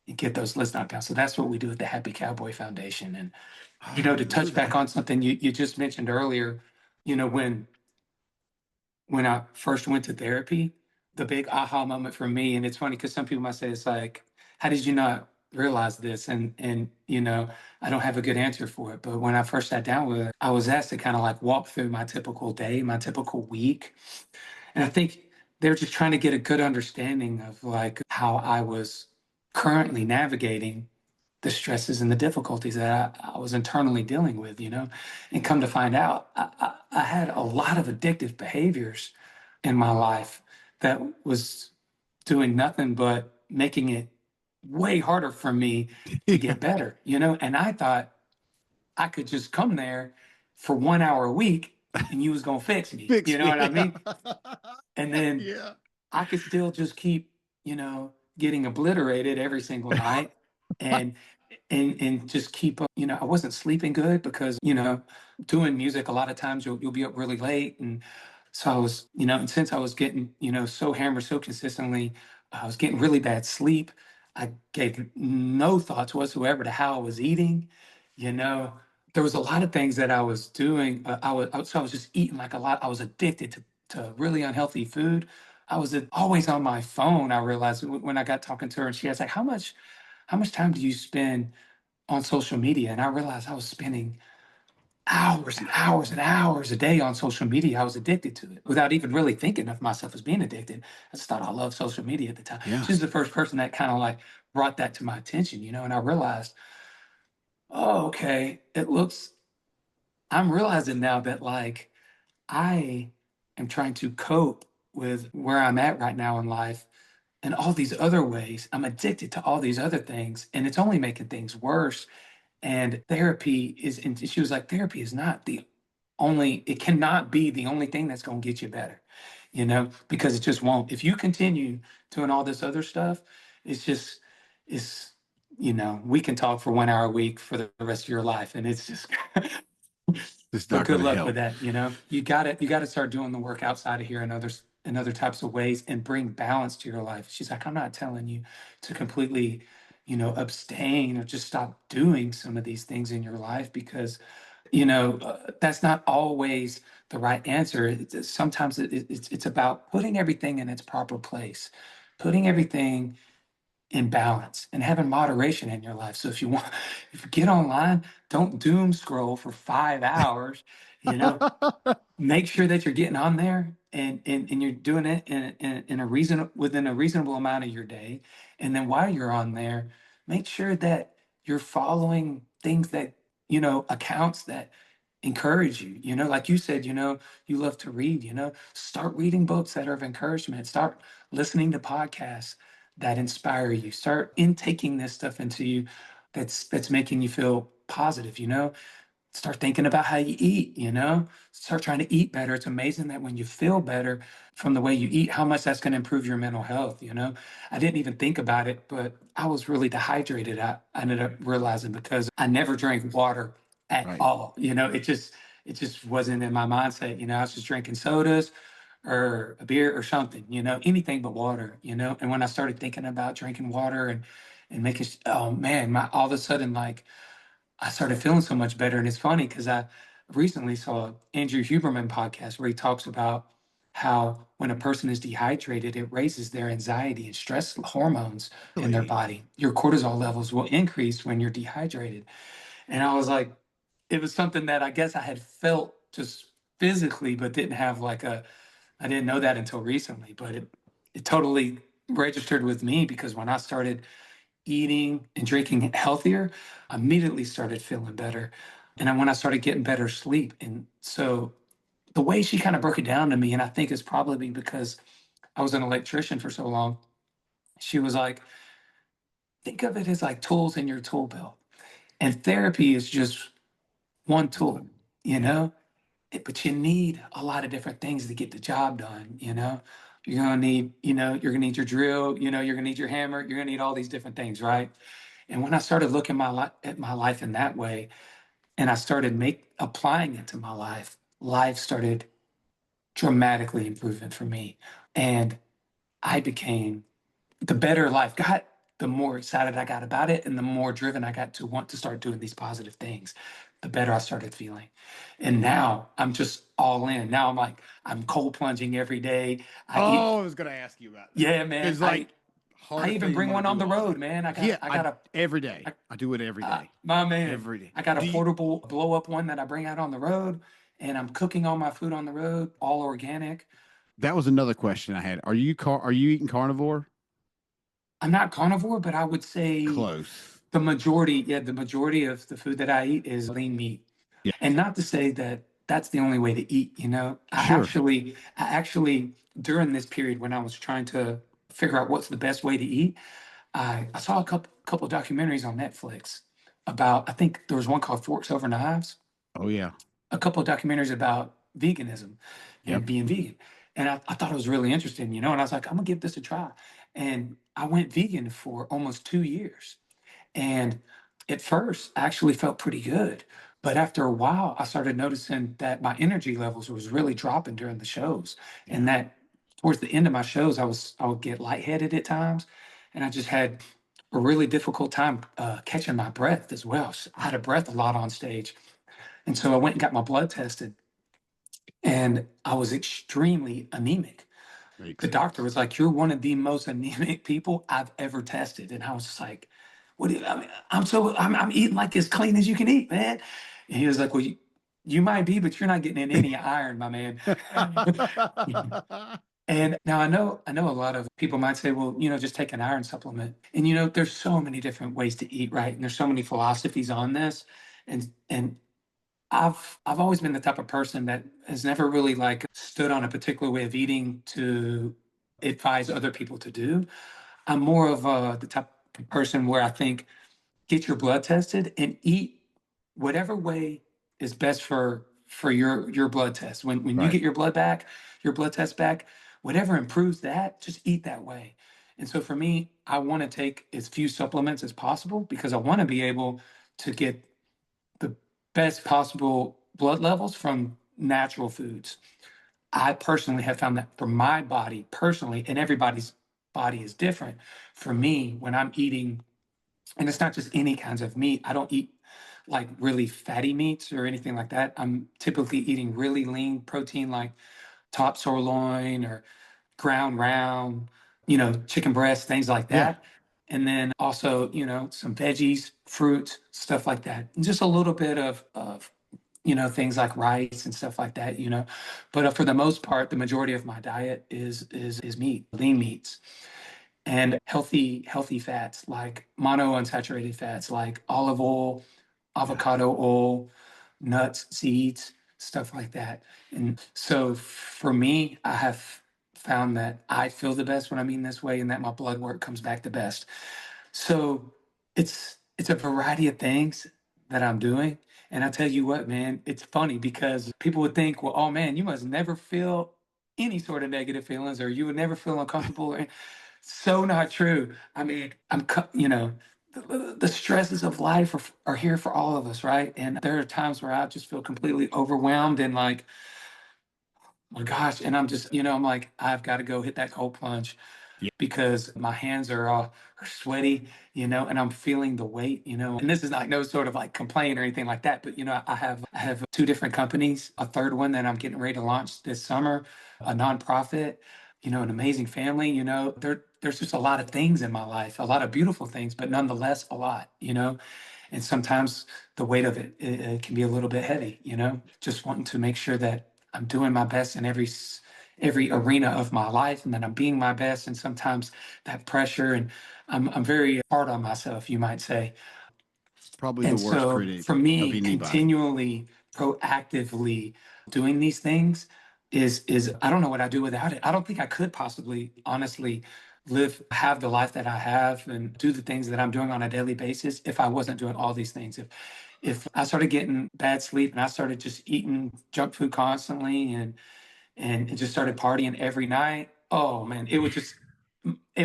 and get those lists knocked down. So that's what we do at the Happy Cowboy Foundation. And I to love touch back that. on something you just mentioned earlier, when I first went to therapy, the big aha moment for me, and it's funny because some people might say it's like, how did you not realize this? And I don't have a good answer for it. But when I first sat down with it, I was asked to kind of like walk through my typical day, my typical week. And I think they're just trying to get a good understanding of like how I was currently navigating the stresses and the difficulties that I was internally dealing with, and come to find out, I had a lot of addictive behaviors in my life that was doing nothing but making it way harder for me to Yeah. get better, and I thought I could just come there for 1 hour a week and you was going to fix me. You Fix know me. what I mean? And then Yeah. I could still just keep, getting obliterated every single night and and just keep up. I wasn't sleeping good because, doing music a lot of times you'll be up really late. And so I was, and since I was getting, so hammered so consistently, I was getting really bad sleep. I gave no thoughts whatsoever to how I was eating. You know, there was a lot of things that I was doing. So I was just eating like a lot. I was addicted to really unhealthy food. I was always on my phone. I realized when I got talking to her, and she was like, "How much time do you spend on social media?" And I realized I was spending hours and hours and hours a day on social media. I was addicted to it without even really thinking of myself as being addicted. I just thought I loved social media at the time. Yeah. She's the first person that kind of like brought that to my attention, and I realized, oh, okay, I'm realizing now that like I am trying to cope with where I'm at right now in life and all these other ways. I'm addicted to all these other things, and it's only making things worse. And and she was like, therapy is not it cannot be the only thing that's going to get you better, because it just won't. If you continue doing all this other stuff, it's just, it's, we can talk for 1 hour a week for the rest of your life. And it's just, It's but not good going to luck with help. that. You gotta start doing the work outside of here and other types of ways and bring balance to your life. She's like, I'm not telling you to completely, abstain or just stop doing some of these things in your life because that's not always the right answer. Sometimes it's about putting everything in its proper place, putting everything in balance and having moderation in your life. So if you get online, don't doom scroll for 5 hours, you know, make sure that you're getting on there and you're doing it in a within a reasonable amount of your day. And then while you're on there, make sure that you're following things that, accounts that encourage you, like you said, you love to read, start reading books that are of encouragement, start listening to podcasts that inspire you, start intaking this stuff into you that's making you feel positive, start thinking about how you eat, start trying to eat better. It's amazing that when you feel better from the way you eat, how much that's going to improve your mental health. I didn't even think about it, but I was really dehydrated. I ended up realizing because I never drank water at Right. all. It just wasn't in my mindset. I was just drinking sodas or a beer or something, anything but water, and when I started thinking about drinking water and making, oh man, all of a sudden, like, I started feeling so much better. And it's funny because I recently saw Andrew Huberman podcast where he talks about how when a person is dehydrated, it raises their anxiety and stress hormones in their Really? body. Your cortisol levels will increase when you're dehydrated. And I was like, it was something that I guess I had felt just physically, but didn't have like I didn't know that until recently, but it totally registered with me because when I started eating and drinking healthier, I immediately started feeling better. And then when I started getting better sleep. And so the way she kind of broke it down to me, and I think it's probably because I was an electrician for so long, she was like, think of it as like tools in your tool belt. And therapy is just one tool, you Yeah. know? But you need a lot of different things to get the job done, you know? You're gonna need, you're gonna need your drill, you're gonna need your hammer, you're gonna need all these different things, right? And when I started looking at my life in that way, and I started applying it to my life, life started dramatically improving for me. And I became the better life got, the more excited I got about it, and the more driven I got to want to start doing these positive things, the better I started feeling. And now I'm just all in. Now I'm like, I'm cold plunging every day. I eat, Oh, I was gonna ask you about that. yeah, man. Because like hard I if I even even bring want one to on do the all road, that. man. Yeah, I I got a, every day. I, I do it every day. my man, Every day. I got a Do you portable blow up one that I bring out on the road, and I'm cooking all my food on the road, all organic. that was another question I had. Are you eating carnivore? I'm not carnivore, but I would say Close. the majority of the food that I eat is lean meat. Yeah. And not to say that that's the only way to eat, you know. Sure. I actually during this period when I was trying to figure out what's the best way to eat, I saw a couple documentaries on Netflix about, I think there was one called Forks Over Knives, Oh yeah. a couple of documentaries about veganism Yep. and being vegan. And I thought it was really interesting, and I was like, I'm gonna give this a try. And I went vegan for almost 2 years. And at first, I actually felt pretty good. But after a while, I started noticing that my energy levels was really dropping during the shows. And Yeah. that towards the end of my shows, I would get lightheaded at times. And I just had a really difficult time catching my breath as well. So I had a breath a lot on stage. And so I went and got my blood tested, and I was extremely anemic. Makes The doctor sense. was like, "You're one of the most anemic people I've ever tested." And I was just like, "What do you, I mean, I'm eating like as clean as you can eat, man." And he was like, "Well, you might be, but you're not getting in any iron, my man." And now I know a lot of people might say, "Well, just take an iron supplement." And there's so many different ways to eat, right? And there's so many philosophies on this. And I've always been the type of person that has never really like stood on a particular way of eating to advise other people to do. I'm more of the type of person where I think get your blood tested and eat whatever way is best for your blood test. When you Right. get your blood test back, whatever improves that, just eat that way. And so for me, I want to take as few supplements as possible because I want to be able to get the best possible blood levels from natural foods. I personally have found that for my body personally, and everybody's body is different. For me, when I'm eating, and it's not just any kinds of meat, I don't eat like really fatty meats or anything like that. I'm typically eating really lean protein like top sirloin or ground round, chicken breast, things like Yeah. that. And then also, some veggies, fruits, stuff like that. And just a little bit of things like rice and stuff like that, But for the most part, the majority of my diet is meat, lean meats, and healthy fats like monounsaturated fats like olive oil, Yeah. avocado oil, nuts, seeds, stuff like that. And so for me, I have found that I feel the best when I'm eating this way and that my blood work comes back the best. So it's a variety of things that I'm doing. And I tell you what, man, it's funny because people would think, well, oh man, you must never feel any sort of negative feelings or you would never feel uncomfortable. And so not true. I mean, the stresses of life are here for all of us, right? And there are times where I just feel completely overwhelmed and like, my gosh, and I'm just, I'm like, I've got to go hit that cold plunge. Yeah. because my hands are sweaty, and I'm feeling the weight, and this is not no sort of like complaint or anything like that, but I have two different companies, a third one that I'm getting ready to launch this summer, a nonprofit, an amazing family, there's just a lot of things in my life, a lot of beautiful things, but nonetheless a lot, and sometimes the weight of it can be a little bit heavy, just wanting to make sure that I'm doing my best in every arena of my life and that I'm being my best. And sometimes that pressure, and I'm very hard on myself, you might say. Probably the And worst so critic for of me, anybody. continually proactively doing these things is I don't know what I do without it. I don't think I could possibly honestly have the life that I have and do the things that I'm doing on a daily basis if I wasn't doing all these things. If I started getting bad sleep and I started just eating junk food constantly and just started partying every night, oh man, it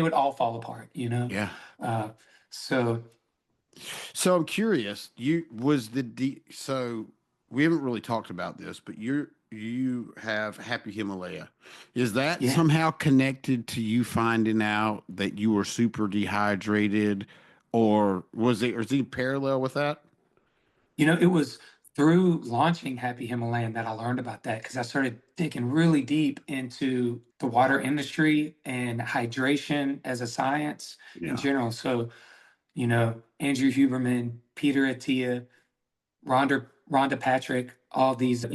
would all fall apart. Yeah. Uh, so So I'm curious, so we haven't really talked about this, but you have Happy Himalaya. Is that yeah. somehow connected to you finding out that you were super dehydrated, or is it parallel with that? It was through launching Happy Himalayan that I learned about that because I started digging really deep into the water industry and hydration as a science in Yeah. general. So, Andrew Huberman, Peter Attia, Rhonda Patrick, all these,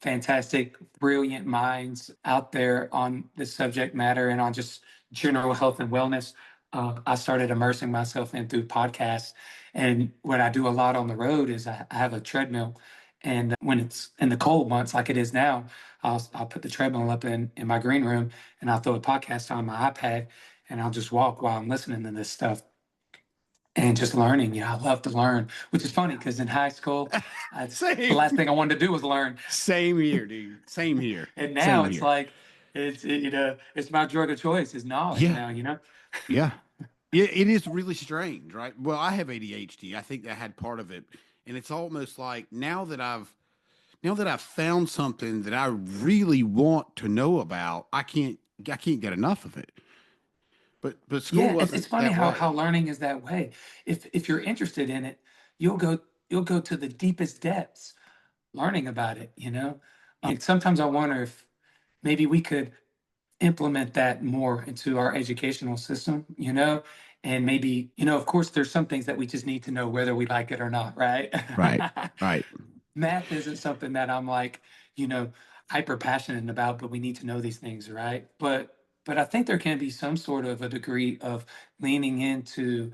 fantastic, brilliant minds out there on this subject matter and on just general health and wellness. I started immersing myself in through podcasts. And what I do a lot on the road is I have a treadmill. And when it's in the cold months like it is now, I'll put the treadmill up in my green room and I'll throw a podcast on my iPad and I'll just walk while I'm listening to this stuff and just learning. I love to learn, which is funny because in high school, the Same. last thing I wanted to do was learn. Same here, dude. Same here. And now Same it's here. like, it's my drug of choice is knowledge Yeah. now. Yeah. Yeah, it is really strange, right? Well, I have ADHD. I think that had part of it. And it's almost like now that I've found something that I really want to know about, I can't get enough of it. But school Yeah, it's wasn't funny that how way. learning is that way. If you're interested in it, you'll go you'll go to the deepest depths learning about it. And sometimes I wonder if maybe we could implement that more into our educational system. And maybe, of course, there's some things that we just need to know whether we like it or not, right? Right. Right. Math isn't something that I'm like, you know, hyper passionate about, but we need to know these things, right? But I think there can be some sort of a degree of leaning into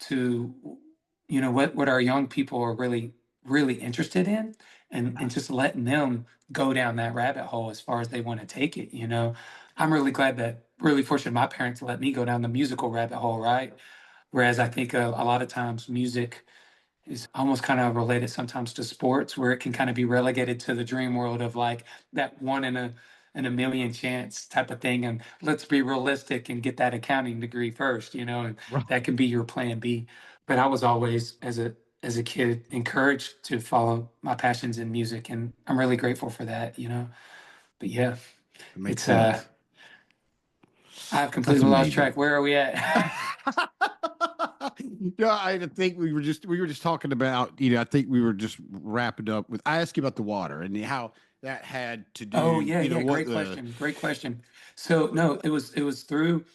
to what our young people are really interested in and just letting them go down that rabbit hole as far as they want to take it. I'm really fortunate my parents let me go down the musical rabbit hole, right? Whereas I think a lot of times music is almost kind of related sometimes to sports where it can kind of be relegated to the dream world of like that one in a million chance type of thing, and let's be realistic and get that accounting degree first, and Right. that can be your plan B. But I was always as a kid encouraged to follow my passions in music, and I'm really grateful for that. But yeah, It makes it's sense. I've That's completely lost amazing. track. Where are we at? Yeah, I think we were just talking about, I think we were just wrapping up with I asked you about the water and how that had to Oh do, yeah, yeah, what great the question. Great question. So no, it was through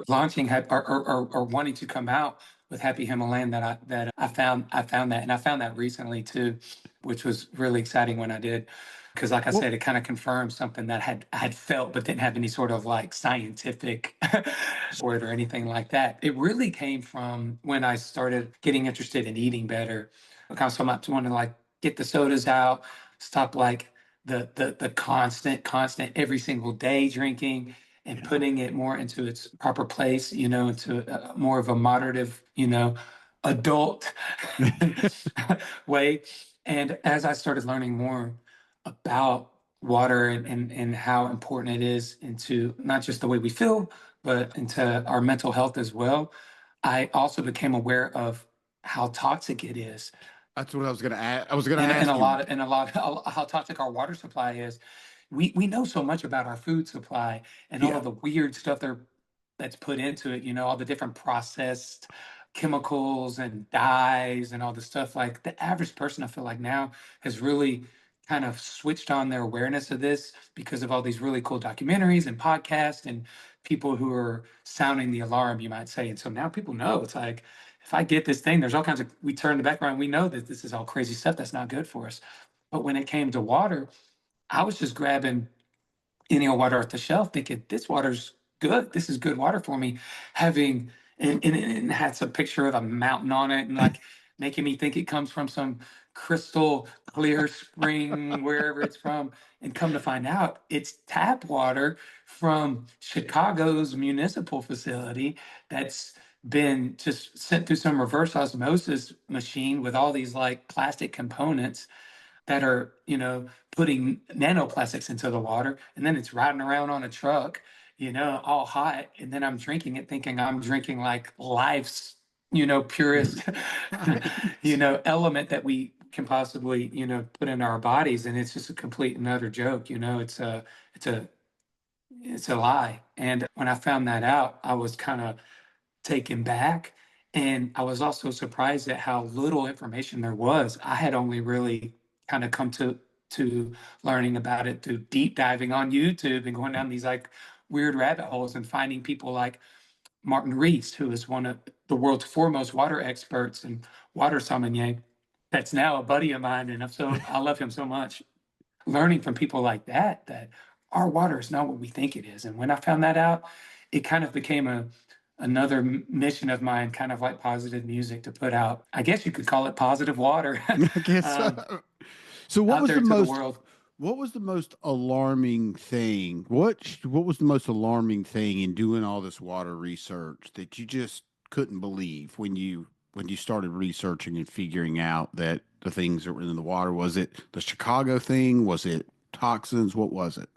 launching or wanting to come out with Happy Himalayan that I found that, and I found that recently too, which was really exciting when I did, because like I well, said, it kind of confirmed something that I had felt but didn't have any sort of like scientific support or anything like that. It really came from when I started getting interested in eating better. Like I was talking about wanting to like get the sodas out, stop like the constant every single day drinking and yeah. putting it more into its proper place, into more of a moderative, adult way. And as I started learning more about water and how important it is into not just the way we feel, but into our mental health as well, I also became aware of how toxic it is That's what I was gonna ask. I was gonna and ask you. a lot how toxic our water supply is. We know so much about our food supply and all Yeah. of the weird stuff they're that's put into it, all the different processed chemicals and dyes and all the stuff. Like the average person, I feel like now has really kind of switched on their awareness of this because of all these really cool documentaries and podcasts and people who are sounding the alarm, you might say. And so now people know it's like, if I get this thing, there's all kinds of, we turn in the background, we know that this is all crazy stuff that's not good for us. But when it came to water, I was just grabbing any old water off the shelf, thinking this water's good. This is good water for me. Having and it had some picture of a mountain on it, and like making me think it comes from some crystal clear spring wherever it's from. And come to find out, it's tap water from Chicago's municipal facility that's been just sent through some reverse osmosis machine with all these like plastic components that are, putting nanoplastics into the water, and then it's riding around on a truck, all hot, and then I'm drinking it thinking I'm drinking like life's, purest, Right. element that we can possibly, put in our bodies, and it's just a complete and utter joke, it's a it's a lie. And when I found that out, I was kind of taken back. And I was also surprised at how little information there was. I had only really kind of come to learning about it through deep diving on YouTube and going down these like weird rabbit holes and finding people like Martin Rees, who is one of the world's foremost water experts and water sommelier. That's now a buddy of mine, and I love him so much. Learning from people like that, that our water is not what we think it is. And when I found that out, it kind of became another mission of mine, kind of like positive music to put out. I guess you could call it positive water I guess um, so. So out there to the world. what was the most alarming thing? What was the most alarming thing in doing all this water research that you just couldn't believe when you started researching and figuring out that the things that were in the water? Was it the Chicago thing? Was it toxins? What was it?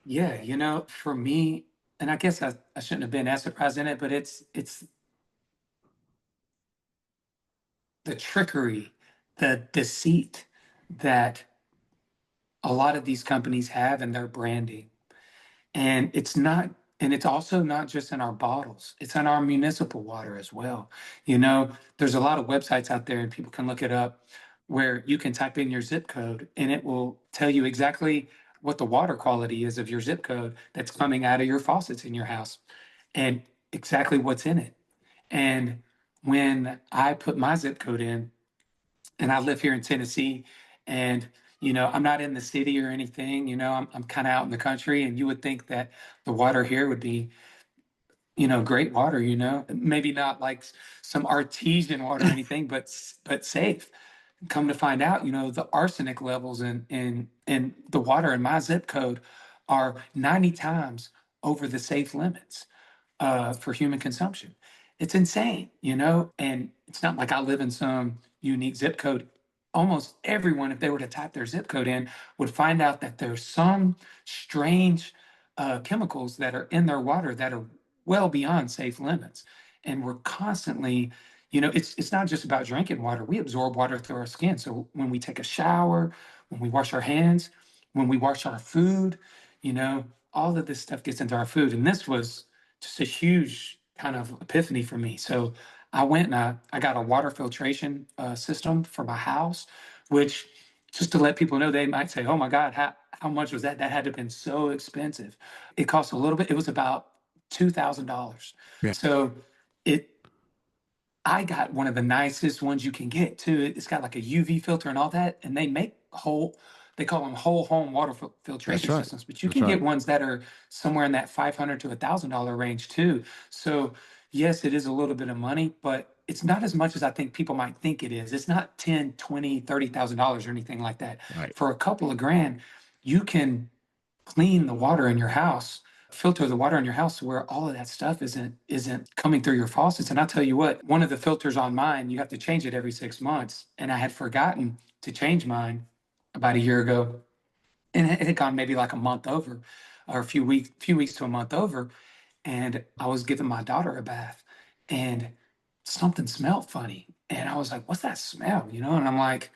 Yeah, for me, and I guess I shouldn't have been as surprised in it, but it's the trickery, the deceit that a lot of these companies have in their branding. And it's also not just in our bottles, it's in our municipal water as well. There's a lot of websites out there and people can look it up where you can type in your zip code and it will tell you exactly what the water quality is of your zip code that's coming out of your faucets in your house and exactly what's in it. And when I put my zip code in, and I live here in Tennessee, and I'm not in the city or anything. I'm kind of out in the country, and you would think that the water here would be, great water. Maybe not like some artesian water or anything, but safe. Come to find out, the arsenic levels in the water in my zip code are 90 times over the safe limits for human consumption. It's insane, and it's not like I live in some unique zip code. Almost everyone, if they were to type their zip code in, would find out that there's some strange chemicals that are in their water that are well beyond safe limits. And we're constantly, it's not just about drinking water. We absorb water through our skin. So when we take a shower, when we wash our hands, when we wash our food, you know, all of this stuff gets into our food. And this was just a huge kind of epiphany for me. So I went and I got a water filtration system for my house, which just to let people know, they might say, oh my God, how much was that? That had to have been so expensive. It cost a little bit. It was about $2,000. Yeah. So it, I got one of the nicest ones you can get too. It's got like a UV filter and all that, and they make they call them whole home water That's filtration right. systems, but you That's can right. get ones that are somewhere in that $500 to $1,000 range too. So yes, it is a little bit of money, but it's not as much as I think people might think it is. It's not 10, 20, $30,000 or anything like that. Right. For a couple of grand, you can clean the water in your house, filter the water in your house where all of that stuff isn't coming through your faucets. And I'll tell you what, one of the filters on mine, you have to change it every 6 months. And I had forgotten to change mine about a year ago. And it had gone maybe like a month over or a few weeks to a month over. And I was giving my daughter a bath and something smelled funny. And I was like, what's that smell? And I'm like,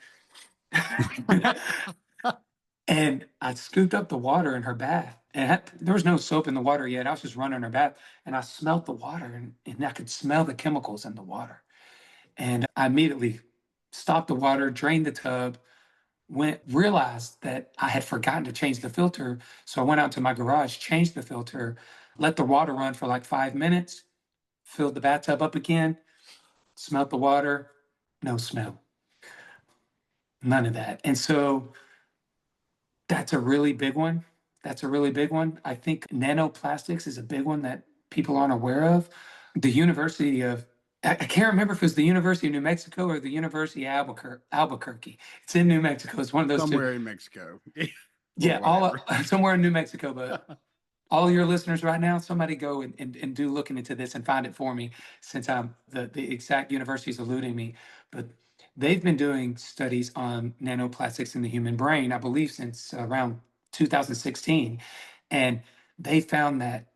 And I scooped up the water in her bath, and there was no soap in the water yet. I was just running her bath, and I smelled the water, and I could smell the chemicals in the water. And I immediately stopped the water, drained the tub, realized that I had forgotten to change the filter. So I went out to my garage, changed the filter, let the water run for like 5 minutes, filled the bathtub up again, smelled the water, no smell, none of that. And so that's a really big one. That's a really big one. I think nanoplastics is a big one that people aren't aware of. The University of, I can't remember if it was the University of New Mexico or the University of Albuquerque. It's in New Mexico. It's one of those two. Somewhere in Mexico. Or Yeah, all whatever. somewhere in New Mexico. But all your listeners right now, somebody go and do looking into this and find it for me, since the exact university is eluding me. But they've been doing studies on nanoplastics in the human brain, I believe, since around 2016. And they found that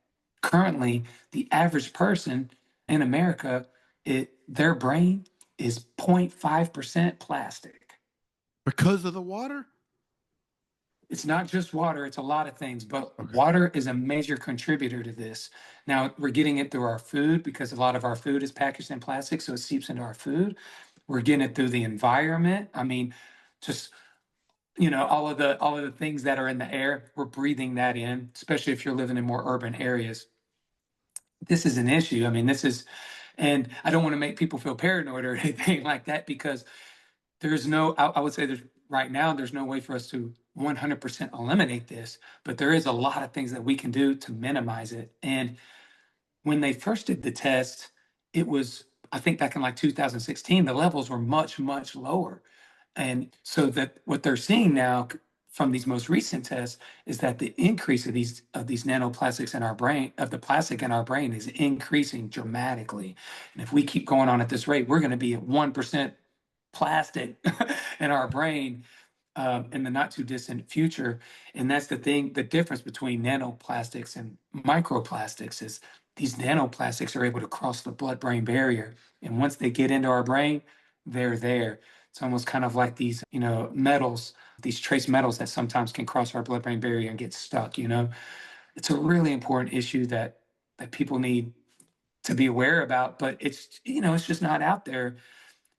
currently the average person in America, their brain is 0.5% plastic. Because of the water? It's not just water, it's a lot of things, but Okay. water is a major contributor to this. Now, we're getting it through our food because a lot of our food is packaged in plastic, so it seeps into our food. We're getting it through the environment. I mean, just all of the things that are in the air, we're breathing that in, especially if you're living in more urban areas. This is an issue. I mean, and I don't want to make people feel paranoid or anything like that, because there's no, I would say there's right now, there's no way for us to 100% eliminate this, but there is a lot of things that we can do to minimize it. And when they first did the test, it was, I think back in like 2016, the levels were much, much lower. And so that what they're seeing now from these most recent tests is that the increase of these nanoplastics in our brain, of the plastic in our brain, is increasing dramatically. And if we keep going on at this rate, we're going to be at 1% plastic in our brain in the not too distant future. And that's the thing, the difference between nanoplastics and microplastics is these nanoplastics are able to cross the blood-brain barrier. And once they get into our brain, they're there. It's almost kind of like these, metals, these trace metals that sometimes can cross our blood-brain barrier and get stuck. It's a really important issue that people need to be aware about, but it's just not out there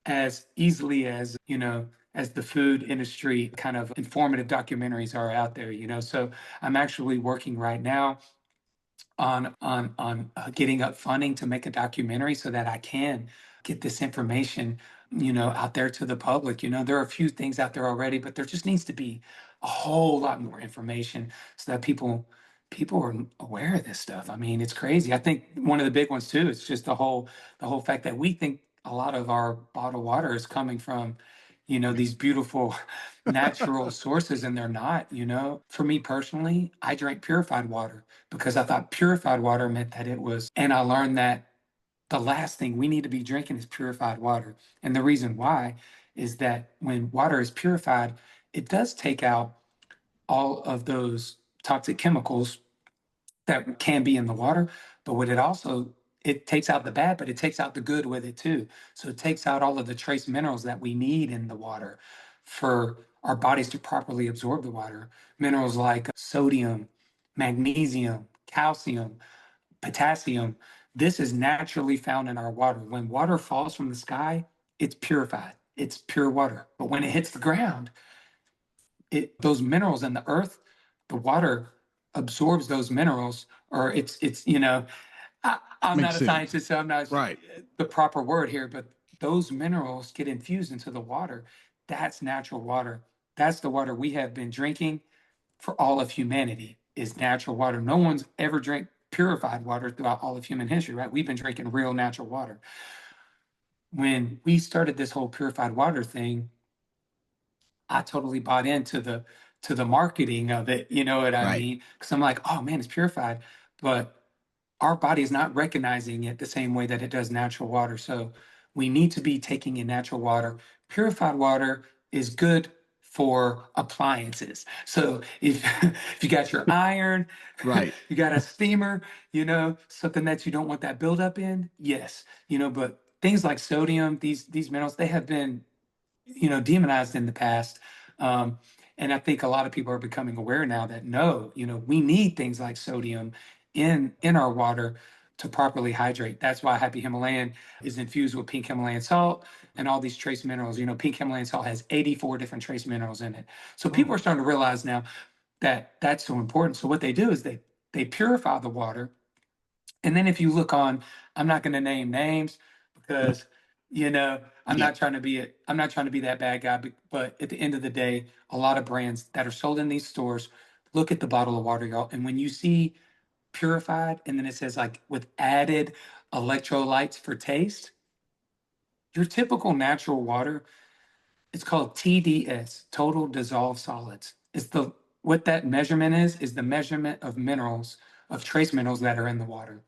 as easily as the food industry kind of informative documentaries are out there. So I'm actually working right now on getting up funding to make a documentary so that I can get this information out there to the public. There are a few things out there already, but there just needs to be a whole lot more information so that people are aware of this stuff. I mean, it's crazy. I think one of the big ones too is just the whole fact that we think a lot of our bottled water is coming from these beautiful natural sources, and they're not. For me personally, I drank purified water because I thought purified water meant that it was, and I learned that the last thing we need to be drinking is purified water. And the reason why is that when water is purified, it does take out all of those toxic chemicals that can be in the water, but what it takes out the bad, but it takes out the good with it too. So it takes out all of the trace minerals that we need in the water for our bodies to properly absorb the water. Minerals like sodium, magnesium, calcium, potassium. This is naturally found in our water. When water falls from the sky, it's purified. It's pure water. But when it hits the ground, those minerals in the earth, the water absorbs those minerals, or I'm Makes not a sense. scientist, so I'm not Right. the proper word here, but those minerals get infused into the water. That's natural water. That's the water we have been drinking for all of humanity, is natural water. No one's ever drank purified water throughout all of human history, right? We've been drinking real natural water. When we started this whole purified water thing, I totally bought into the marketing of it. You know what I Right. mean? Because I'm like, oh man, it's purified, but our body is not recognizing it the same way that it does natural water. So we need to be taking in natural water. Purified water is good for appliances. So if if you got your iron, Right. you got a steamer, something that you don't want that buildup in, yes. But things like sodium, these minerals, they have been demonized in the past. Um, And I think a lot of people are becoming aware now that no, we need things like sodium in our water to properly hydrate. That's why Happy Himalayan is infused with pink Himalayan salt and all these trace minerals. Pink Himalayan salt has 84 different trace minerals in it. So people Oh, are starting to realize now that that's so important. So what they do is they purify the water, and then if you look on, I'm not going to name names because yeah. I'm not trying to be that bad guy. But at the end of the day, a lot of brands that are sold in these stores, look at the bottle of water, y'all, and when you see purified and then it says like with added electrolytes for taste, your typical natural water, it's called TDS, total dissolved solids. It's the what that measurement is the measurement of minerals, of trace minerals that are in the water.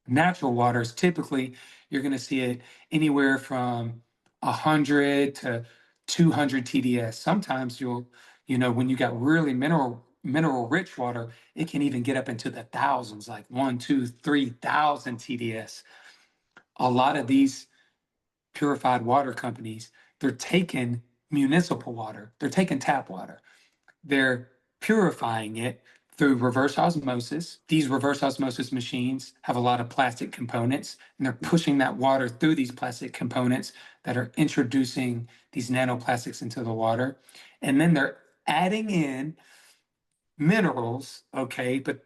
Natural waters, typically, you're going to see it anywhere from 100 to 200 TDS. Sometimes when you got really mineral rich water, it can even get up into the thousands, like 1, 2, 3,000 TDS. A lot of these purified water companies, they're taking municipal water, they're taking tap water, they're purifying it through reverse osmosis. These reverse osmosis machines have a lot of plastic components, and they're pushing that water through these plastic components that are introducing these nanoplastics into the water. And then they're adding in minerals, okay, but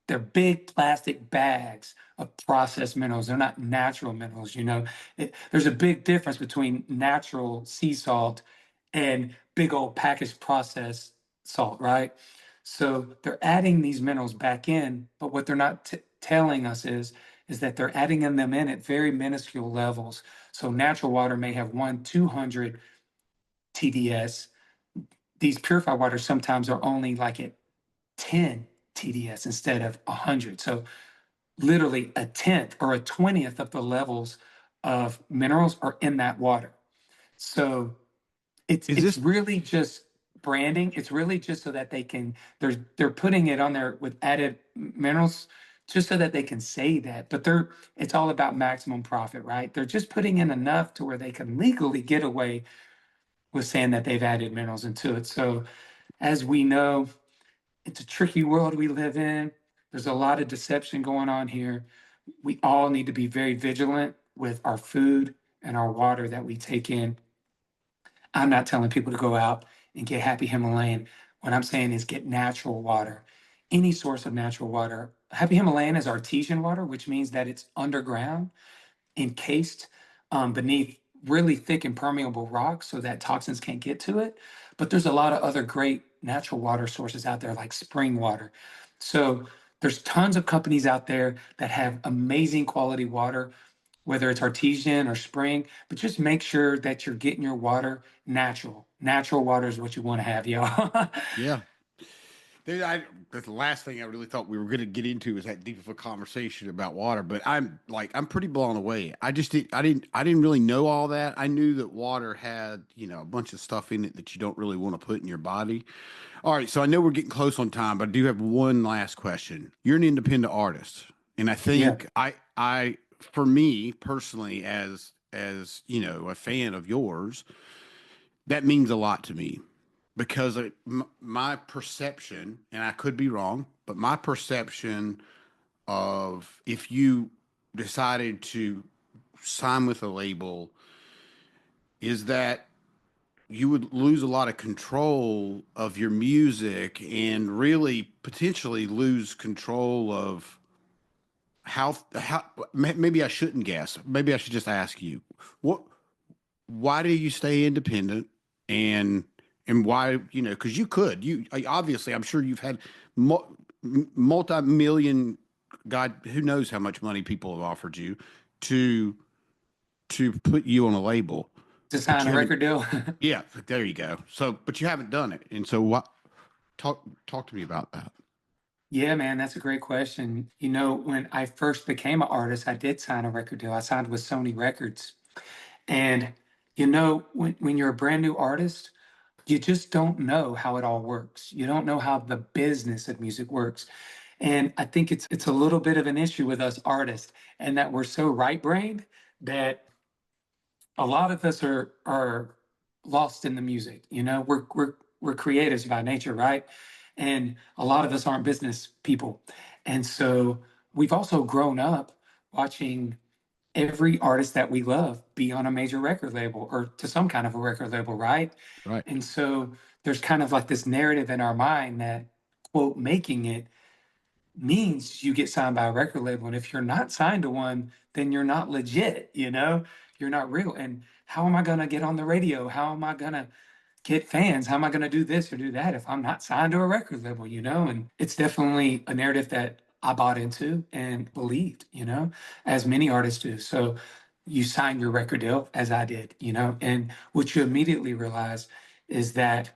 they're big plastic bags of processed minerals. They're not natural minerals, there's a big difference between natural sea salt and big old packaged processed salt, right? So they're adding these minerals back in, but what they're not telling us is that they're adding them in at very minuscule levels. So natural water may have 200 TDS. These purified waters sometimes are only like at 10 TDS instead of 100. So literally a tenth or a 20th of the levels of minerals are in that water. So it's Is it's this really just branding. It's really just so that they're putting it on there with added minerals just so that they can say that. But it's all about maximum profit, right? They're just putting in enough to where they can legally get away with saying that they've added minerals into it. So as we know, it's a tricky world we live in. There's a lot of deception going on here. We all need to be very vigilant with our food and our water that we take in. I'm not telling people to go out and get Happy Himalayan. What I'm saying is get natural water, any source of natural water. Happy Himalayan is artesian water, which means that it's underground, encased beneath really thick and permeable rock so that toxins can't get to it. But there's a lot of other great natural water sources out there, like spring water. So there's tons of companies out there that have amazing quality water, whether it's artesian or spring, but just make sure that you're getting your water natural. Natural water is what you want to have, y'all. yeah. Dude, that's the last thing I really thought we were going to get into is that deep of a conversation about water. But I'm pretty blown away. I didn't really know all that. I knew that water had a bunch of stuff in it that you don't really want to put in your body. All right, so I know we're getting close on time, but I do have one last question. You're an independent artist, and I Yeah. think for me personally, as a fan of yours, that means a lot to me because my perception, and I could be wrong, but my perception of if you decided to sign with a label is that you would lose a lot of control of your music and really potentially lose control of how maybe I shouldn't guess. Maybe I should just ask you what why do you stay independent and why because you could obviously I'm sure you've had multi-million god who knows how much money people have offered you to put you on a label To but sign you a haven't. record deal. Yeah, there you go. So but you haven't done it, and so what talk to me about that. Yeah, man, that's a great question. When I first became an artist, I did sign a record deal. I signed with Sony Records. And when you're a brand new artist, you just don't know how it all works. You don't know how the business of music works. And I think it's a little bit of an issue with us artists, and that we're so right-brained that a lot of us are lost in the music. We're we're creatives by nature, right? And a lot of us aren't business people. And so we've also grown up watching every artist that we love be on a major record label or to some kind of a record label, right? Right. And so there's kind of like this narrative in our mind that, quote, making it means you get signed by a record label. And if you're not signed to one, then you're not legit, you know? You're not real. And how am I going to get on the radio? How am I going to get fans? How am I going to do this or do that if I'm not signed to a record label, you know? And it's definitely a narrative that I bought into and believed, you know, as many artists do. So you sign your record deal, as I did, you know, and what you immediately realize is that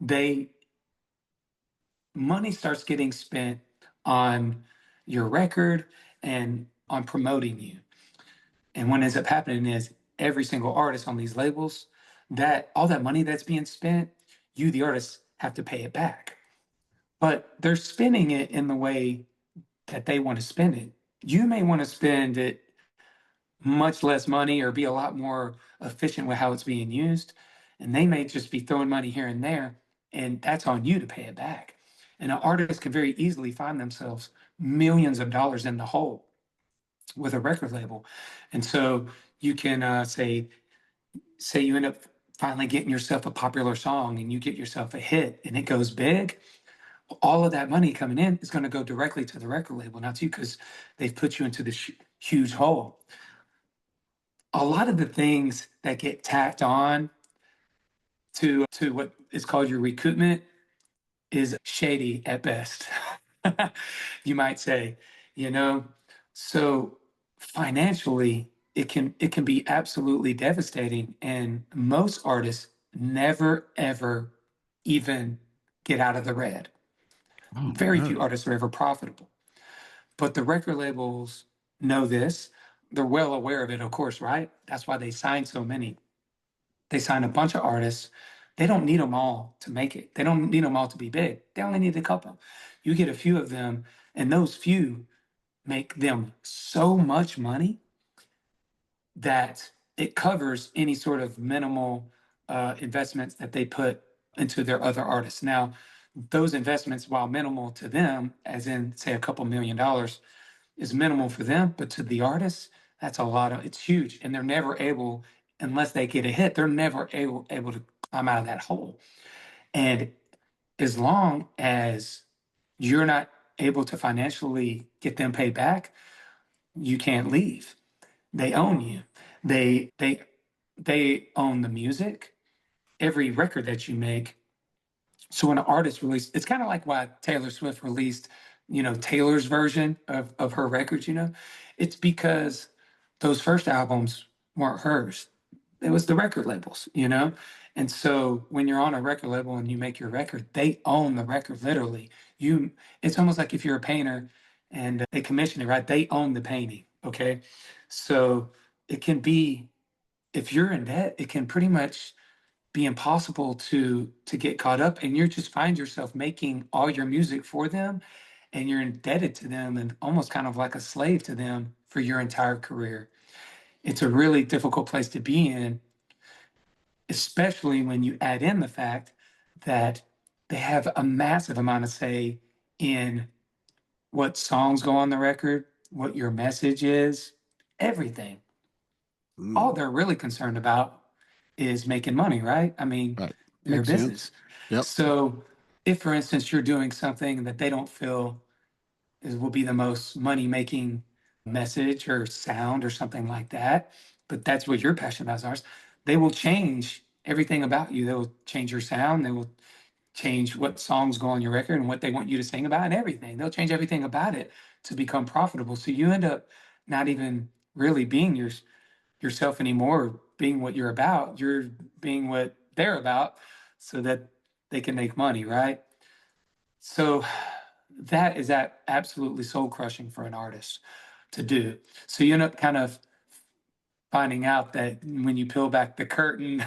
money starts getting spent on your record and on promoting you. And what ends up happening is every single artist on these labels, that all that money that's being spent, you, the artist, have to pay it back. But they're spending it in the way that they want to spend it. You may want to spend it much less money or be a lot more efficient with how it's being used. And they may just be throwing money here and there, and that's on you to pay it back. And an artist can very easily find themselves millions of dollars in the hole with a record label. And so you can say you end up finally getting yourself a popular song and you get yourself a hit and it goes big. All of that money coming in is going to go directly to the record label, not to you, because they've put you into this huge hole. A lot of the things that get tacked on to what is called your recoupment is shady at best. You might say, you know. So financially, it can be absolutely devastating, and most artists never ever even get out of the red. Oh Very no. few artists are ever profitable, but the record labels know this. They're well aware of it, of course, right? That's why they sign so many. They sign a bunch of artists. They don't need them all to make it. They don't need them all to be big. They only need a couple. You get a few of them, and those few make them so much money that it covers any sort of minimal investments that they put into their other artists. Now, those investments, while minimal to them, as in, say, a couple $1,000,000, is minimal for them, but to the artists, that's a lot of, it's huge. And they're never able, unless they get a hit, they're never able to climb out of that hole. And as long as you're not able to financially get them paid back, you can't leave. They own you. They own the music, every record that you make. So when an artist released, it's kind of like why Taylor Swift released, you know, Taylor's version of her records, you know. It's because those first albums weren't hers. It was the record labels, you know. And so when you're on a record label and you make your record, they own the record literally. You It's almost like if you're a painter and they commission it, right? They own the painting, okay? So it can be, if you're in debt, it can pretty much be impossible to get caught up, and you just find yourself making all your music for them, and you're indebted to them and almost kind of like a slave to them for your entire career. It's a really difficult place to be in, especially when you add in the fact that they have a massive amount of say in what songs go on the record, what your message is, everything. Mm, All they're really concerned about is making money, right? I mean, right. they're a Makes sense. business. Yep. So if, for instance, you're doing something that they don't feel will be the most money making message or sound or something like that, but that's what you're passionate about, ours, they will change everything about you. They will change your sound. They will change what songs go on your record and what they want you to sing about and everything. They'll change everything about it to become profitable. So you end up not even really being yourself anymore, being what you're about. You're being what they're about so that they can make money, right? So that is absolutely soul crushing for an artist to do. So you end up kind of finding out that when you peel back the curtain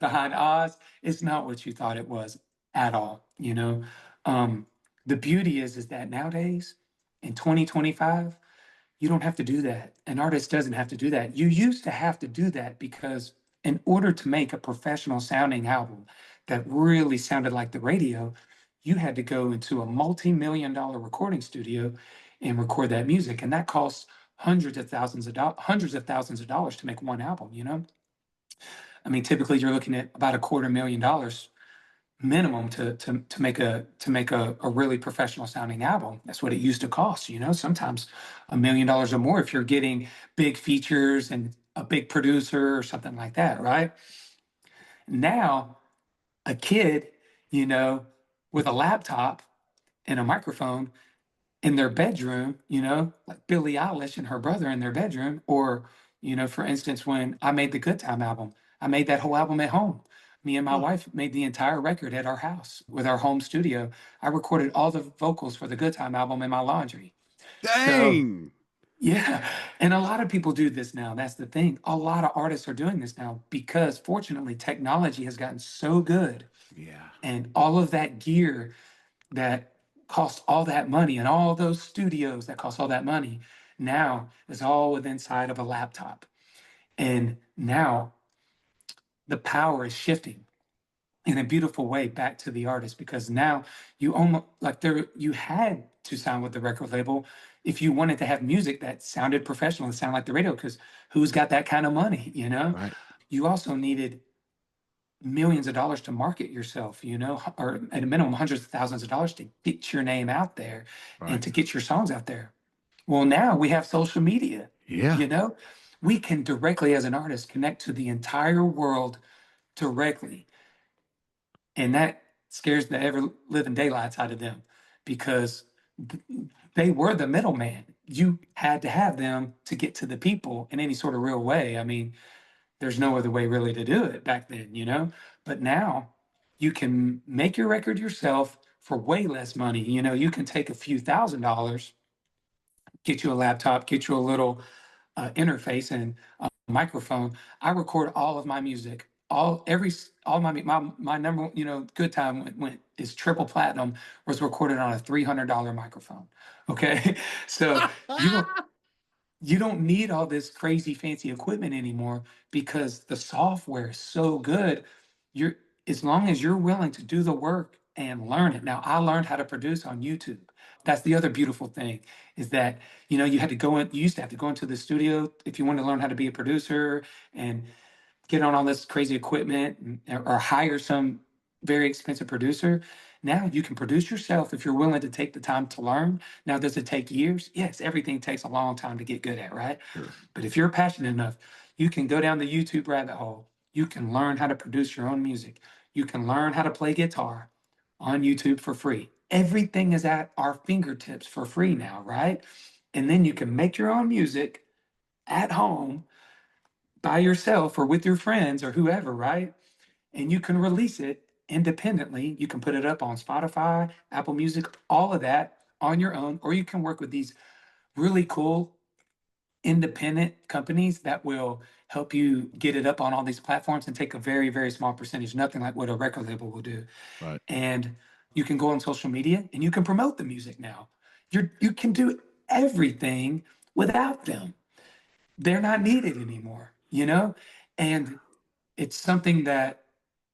behind Oz, it's not what you thought it was at all. You know, um, the beauty is that nowadays in 2025, you don't have to do that. An artist doesn't have to do that. You used to have to do that because in order to make a professional sounding album, that really sounded like the radio, you had to go into a multi-million-dollar recording studio and record that music. And that costs hundreds of thousands of dollars to make one album, you know? I mean, typically you're looking at about $250,000 minimum to make a really professional sounding album. That's what it used to cost, you know, sometimes $1 million or more if you're getting big features and a big producer or something like that, right? Now, a kid, you know, with a laptop and a microphone in their bedroom, you know, like Billie Eilish and her brother in their bedroom, or, you know, for instance, when I made the Good Time album, I made that whole album at home. Me and my Huh. wife made the entire record at our house with our home studio. I recorded all the vocals for the Good Time album in my laundry. So, Dang. yeah. And a lot of people do this now. That's the thing. A lot of artists are doing this now because fortunately, technology has gotten so good Yeah. and all of that gear that cost all that money and all those studios that cost all that money now is all within inside of a laptop. And now the power is shifting in a beautiful way back to the artist because now you almost like there you had to sign with the record label if you wanted to have music that sounded professional and sound like the radio because who's got that kind of money, you know? Right. You also needed millions of dollars to market yourself, you know, or at a minimum hundreds of thousands of dollars to get your name out there and Right. to get your songs out there. Well, now we have social media, Yeah. you know, we can directly as an artist connect to the entire world directly. And that scares the ever living daylights out of them because they were the middleman. You had to have them to get to the people in any sort of real way. I mean, there's no other way really to do it back then, you know? But now you can make your record yourself for way less money. You know, you can take a few $1,000s, get you a laptop, get you a little interface and a microphone. I record all of my music. All my number, you know, Good Time went is triple platinum was recorded on a $300 microphone. Okay. So you don't you don't need all this crazy fancy equipment anymore because the software is so good. You're as long as you're willing to do the work and learn it. Now, I learned how to produce on YouTube. That's the other beautiful thing is that, you know, you had to go in, you used to have to go into the studio if you wanted to learn how to be a producer and get on all this crazy equipment or hire some very expensive producer. Now you can produce yourself if you're willing to take the time to learn. Now, does it take years? Yes, everything takes a long time to get good at, right? Sure. But if you're passionate enough, you can go down the YouTube rabbit hole. You can learn how to produce your own music. You can learn how to play guitar on YouTube for free. Everything is at our fingertips for free now, right? And then you can make your own music at home by yourself or with your friends or whoever, right? And you can release it independently. You can put it up on Spotify, Apple Music, all of that on your own, or you can work with these really cool independent companies that will help you get it up on all these platforms and take a very, very small percentage, nothing like what a record label will do. Right. And you can go on social media and you can promote the music now. You can do everything without them. They're not needed anymore, you know? And it's something that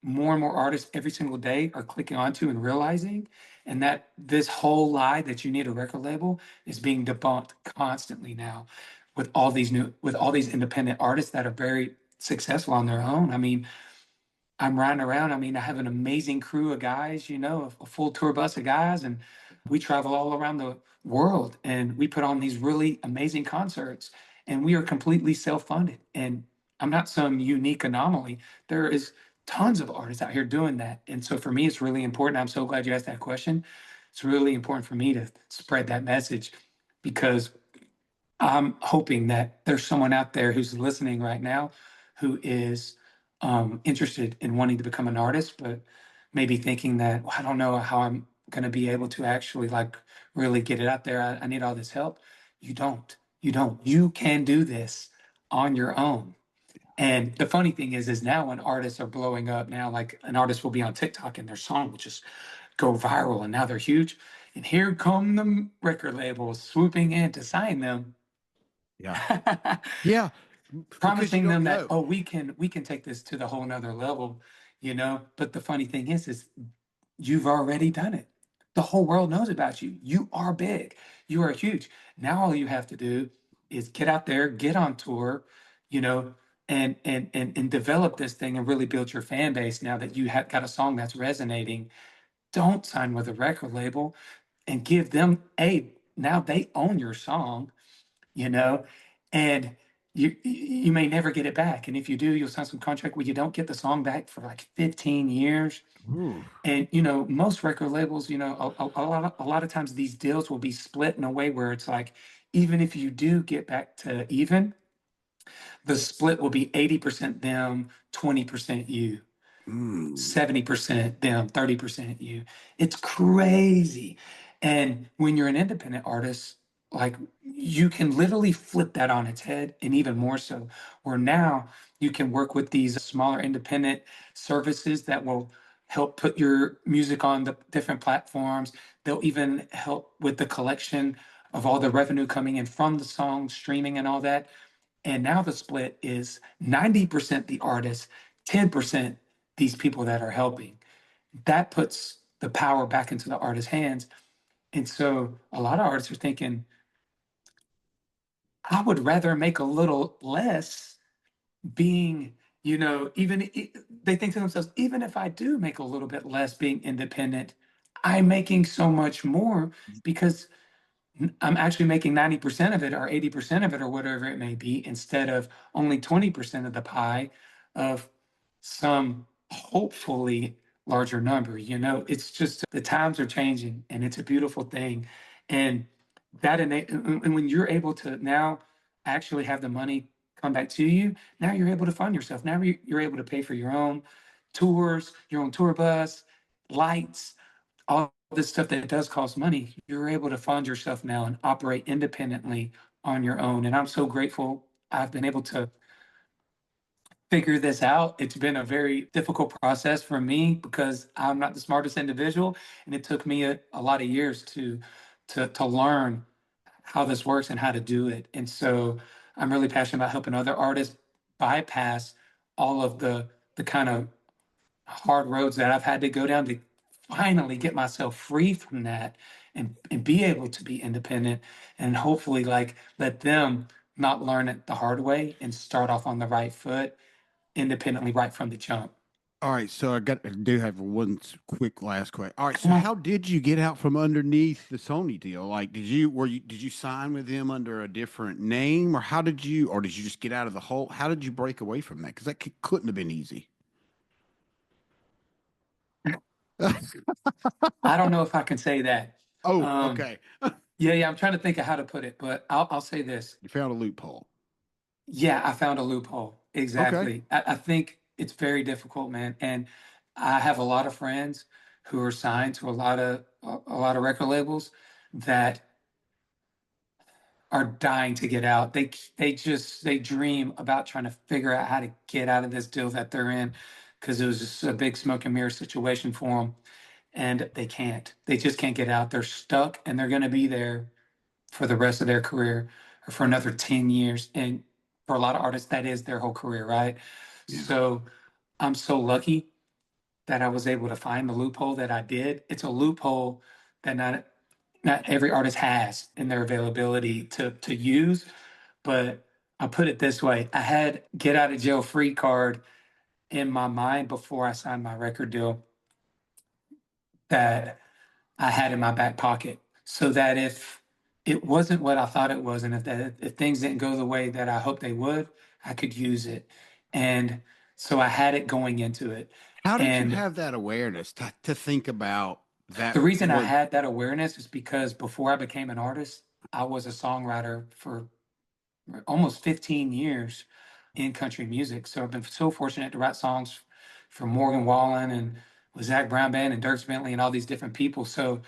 more and more artists every single day are clicking onto and realizing, and that this whole lie that you need a record label is being debunked constantly now with all these independent artists that are very successful on their own. I mean, I'm riding around. I mean, I have an amazing crew of guys, you know, a full tour bus of guys, and we travel all around the world and we put on these really amazing concerts and we are completely self-funded. And I'm not some unique anomaly. There is tons of artists out here doing that. And so for me, it's really important. I'm so glad you asked that question. It's really important for me to spread that message because I'm hoping that there's someone out there who's listening right now who is interested in wanting to become an artist, but maybe thinking that, "Well, I don't know how I'm going to be able to actually like really get it out there. I need all this help." You don't. You don't. You can do this on your own. And the funny thing is now when artists are blowing up, now like an artist will be on TikTok and their song will just go viral and now they're huge. And here come the record labels swooping in to sign them. Yeah. Yeah. Because you Promising don't them that, know. oh, we can take this to the whole nother level, But the funny thing is you've already done it. The whole world knows about you. You are big. You are huge. Now all you have to do is get out there, get on tour, you know, and develop this thing and really build your fan base now that you have got a song that's resonating. Don't sign with a record label and give them now they own your song, you know, and you may never get it back. And if you do, you'll sign some contract where you don't get the song back for like 15 years. Ooh. And most record labels, a lot of times these deals will be split in a way where it's like, even if you do get back to even, the split will be 80% them, 20% you. Mm. 70% them, 30% you. It's crazy. And when you're an independent artist, like you can literally flip that on its head, and even more so, where now you can work with these smaller independent services that will help put your music on the different platforms. They'll even help with the collection of all the revenue coming in from the song streaming and all that. And now the split is 90% the artist, 10% these people that are helping. That puts the power back into the artist's hands. And so a lot of artists are thinking, I would rather make a little less being, they think to themselves, even if I do make a little bit less being independent, I'm making so much more because I'm actually making 90% of it or 80% of it or whatever it may be instead of only 20% of the pie of some hopefully larger number. It's just the times are changing and it's a beautiful thing. And and when you're able to now actually have the money come back to you, now you're able to fund yourself. Now you're able to pay for your own tours, your own tour bus, lights, all this stuff that does cost money. You're able to fund yourself now and operate independently on your own. And I'm so grateful I've been able to figure this out. It's been a very difficult process for me because I'm not the smartest individual, and it took me a lot of years to learn how this works and how to do it. And so I'm really passionate about helping other artists bypass all of the kind of hard roads that I've had to go down to finally get myself free from that and be able to be independent and hopefully like let them not learn it the hard way and start off on the right foot independently right from the jump. All right, so I do have one quick last question. All right, so Come on. how did you get out from underneath the Sony deal? Like, did you sign with them under a different name, or did you just get out of the hole? How did you break away from that? Because couldn't have been easy. I don't know if I can say that. Oh, Um, okay. yeah, I'm trying to think of how to put it, but I'll say this. You found a loophole. Yeah, I found a loophole. Okay. Exactly. I think it's very difficult, man. And I have a lot of friends who are signed to a lot of record labels that are dying to get out. They dream about trying to figure out how to get out of this deal that they're in because it was just a big smoke and mirror situation for them, and they can't. They just can't get out. They're stuck, and they're going to be there for the rest of their career or for another 10 years. And for a lot of artists, that is their whole career, right? Yeah. So I'm so lucky that I was able to find the loophole that I did. It's a loophole that not every artist has in their availability to use. But I'll put it this way. I had get out of jail free card in my mind before I signed my record deal that I had in my back pocket so that if it wasn't what I thought it was, and if things didn't go the way that I hoped they would, I could use it. And so I had it going into it. How did you And have that awareness to think about that? the reason I What? had that awareness is because before I became an artist, I was a songwriter for almost 15 years in country music. So I've been so fortunate to write songs for Morgan Wallen and with Zach Brown Band and Dirks Bentley and all these different people. So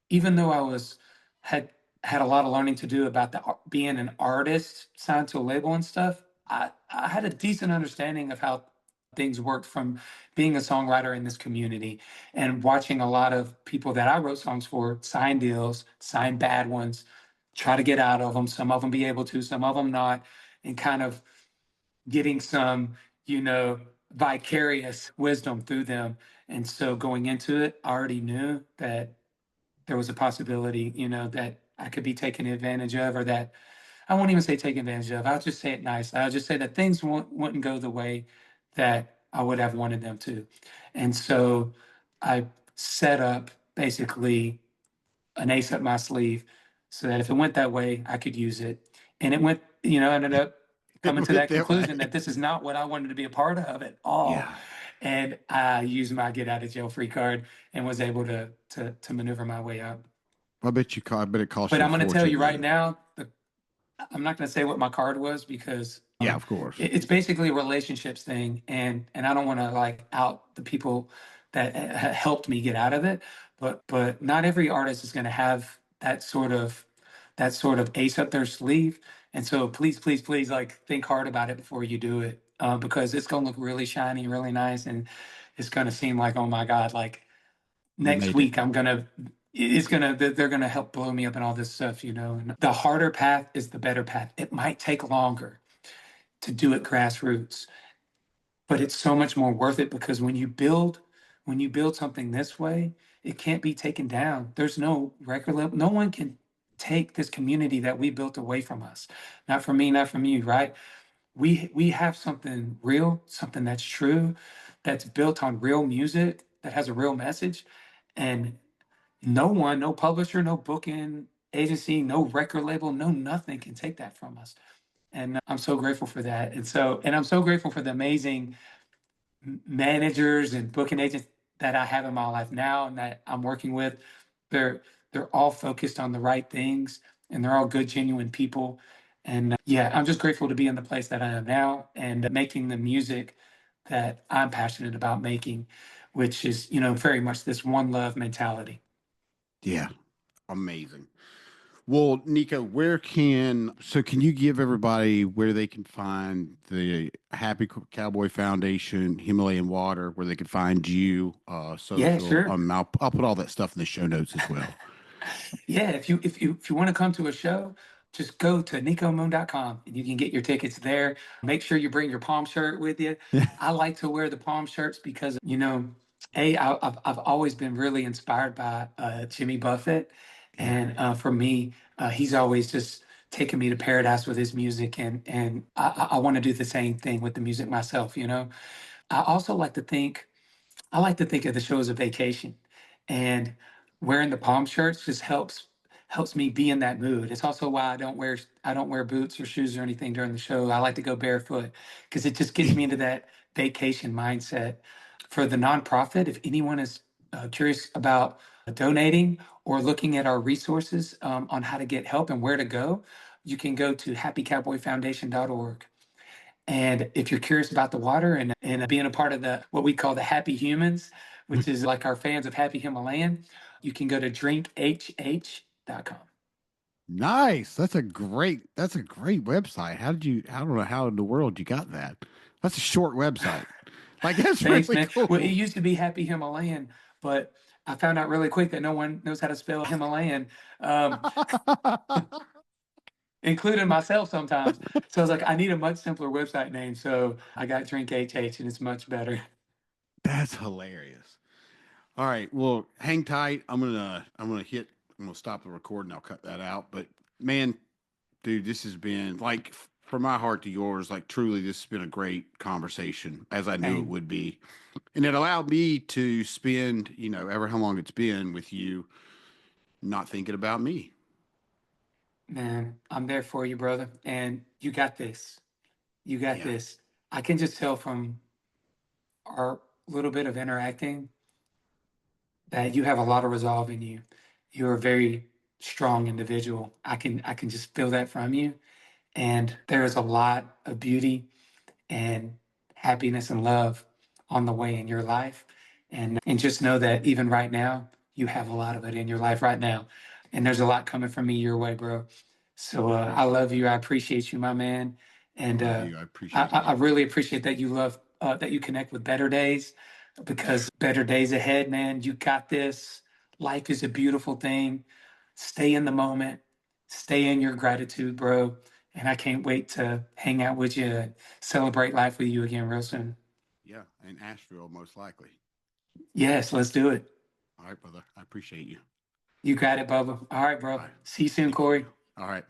even though had had a lot of learning to do about being an artist signed to a label and stuff, I had a decent understanding of how things worked from being a songwriter in this community and watching a lot of people that I wrote songs for sign deals, sign bad ones, try to get out of them. Some of them be able to, some of them not, and kind of getting some, you know, vicarious wisdom through them. And so going into it, I already knew that there was a possibility, that I could be taken advantage of, or that I won't even say taken advantage of. I'll just say it nice. I'll just say that things wouldn't go the way that I would have wanted them to. And so I set up basically an ace up my sleeve so that if it went that way, I could use it. And it went, ended up It coming to went that that way. conclusion that this is not what I wanted to be a part of at all. Yeah. And I used my get out of jail free card and was able to maneuver my way out. I bet it cost But you a I'm going to tell fortune you right though. now, I'm not going to say what my card was because Yeah, of course. it's basically a relationships thing, and I don't want to like out the people that helped me get out of it, but not every artist is going to have that sort of ace up their sleeve, and so please, please, please, like think hard about it before you do it, because it's going to look really shiny, really nice, and it's going to seem like, oh my God, like You next made it. week they're gonna help blow me up and all this stuff, and the harder path is the better path. It might take longer to do it grassroots, but it's so much more worth it because when you build something this way, it can't be taken down. There's no record label. No one can take this community that we built away from us. Not from me, not from you, right? We have something real, something that's true, that's built on real music, that has a real message. And no one, no publisher, no booking agency, no record label, no nothing can take that from us. And I'm so grateful for that. And I'm so grateful for the amazing managers and booking agents that I have in my life now and that I'm working with. They're they're all focused on the right things, and they're all good, genuine people. And yeah, I'm just grateful to be in the place that I am now and making the music that I'm passionate about making, which is, very much this one love mentality. Yeah. Amazing. Well, Nico, can you give everybody where they can find the Happy Cowboy Foundation, Himalayan Water, where they can find you, Yeah, social? sure. I'll put all that stuff in the show notes as well. Yeah, if you want to come to a show, just go to nikomoon.com and you can get your tickets there. Make sure you bring your palm shirt with you. I like to wear the palm shirts because, I've always been really inspired by Jimmy Buffett. Yeah. And for me, he's always just taken me to paradise with his music. And I want to do the same thing with the music myself. I also like to think of the show as a vacation, and wearing the palm shirts just helps me be in that mood. It's also why I don't wear boots or shoes or anything during the show. I like to go barefoot because it just gets me into that vacation mindset. For the nonprofit, if anyone is curious about donating or looking at our resources on how to get help and where to go, you can go to happycowboyfoundation.org. And if you're curious about the water and being a part of the what we call the happy humans, which is like our fans of Happy Himalayan, you can go to drinkhh.com. Nice. That's a great website. I don't know how in the world you got that. That's a short website. Like that's Thanks, really man. Well, it cool. used to be Happy Himalayan, but I found out really quick that no one knows how to spell Himalayan, um, including myself sometimes. So I was like, I need a much simpler website name. So I got Drink HH, and it's much better. That's hilarious. All right. Well, hang tight. I'm gonna stop the recording. I'll cut that out. But man, dude, this has been like from my heart to yours, like truly this has been a great conversation, as I knew it Same. would be. And it allowed me to spend, ever how long it's been with you, not thinking about me. Man, I'm there for you, brother. And you got this. You got Yeah. this. I can just tell from our little bit of interacting that you have a lot of resolve in you. You're a very strong individual. I can just feel that from you. And there is a lot of beauty and happiness and love on the way in your life. And just know that even right now, you have a lot of it in your life right now. And there's a lot coming from me your way, bro. So I love you. I appreciate you, my man. I And love you. I I, appreciate I you. I really appreciate that you love that you connect with Better Days, because better days ahead, man. You got this. Life is a beautiful thing. Stay in the moment. Stay in your gratitude, bro. And I can't wait to hang out with you and celebrate life with you again real soon. Yeah, in Asheville, most likely. Yes, let's do it. All right, brother. I appreciate you. You got it, Bubba. All right, All bro. right. See you soon, Thank you. Corey. All right.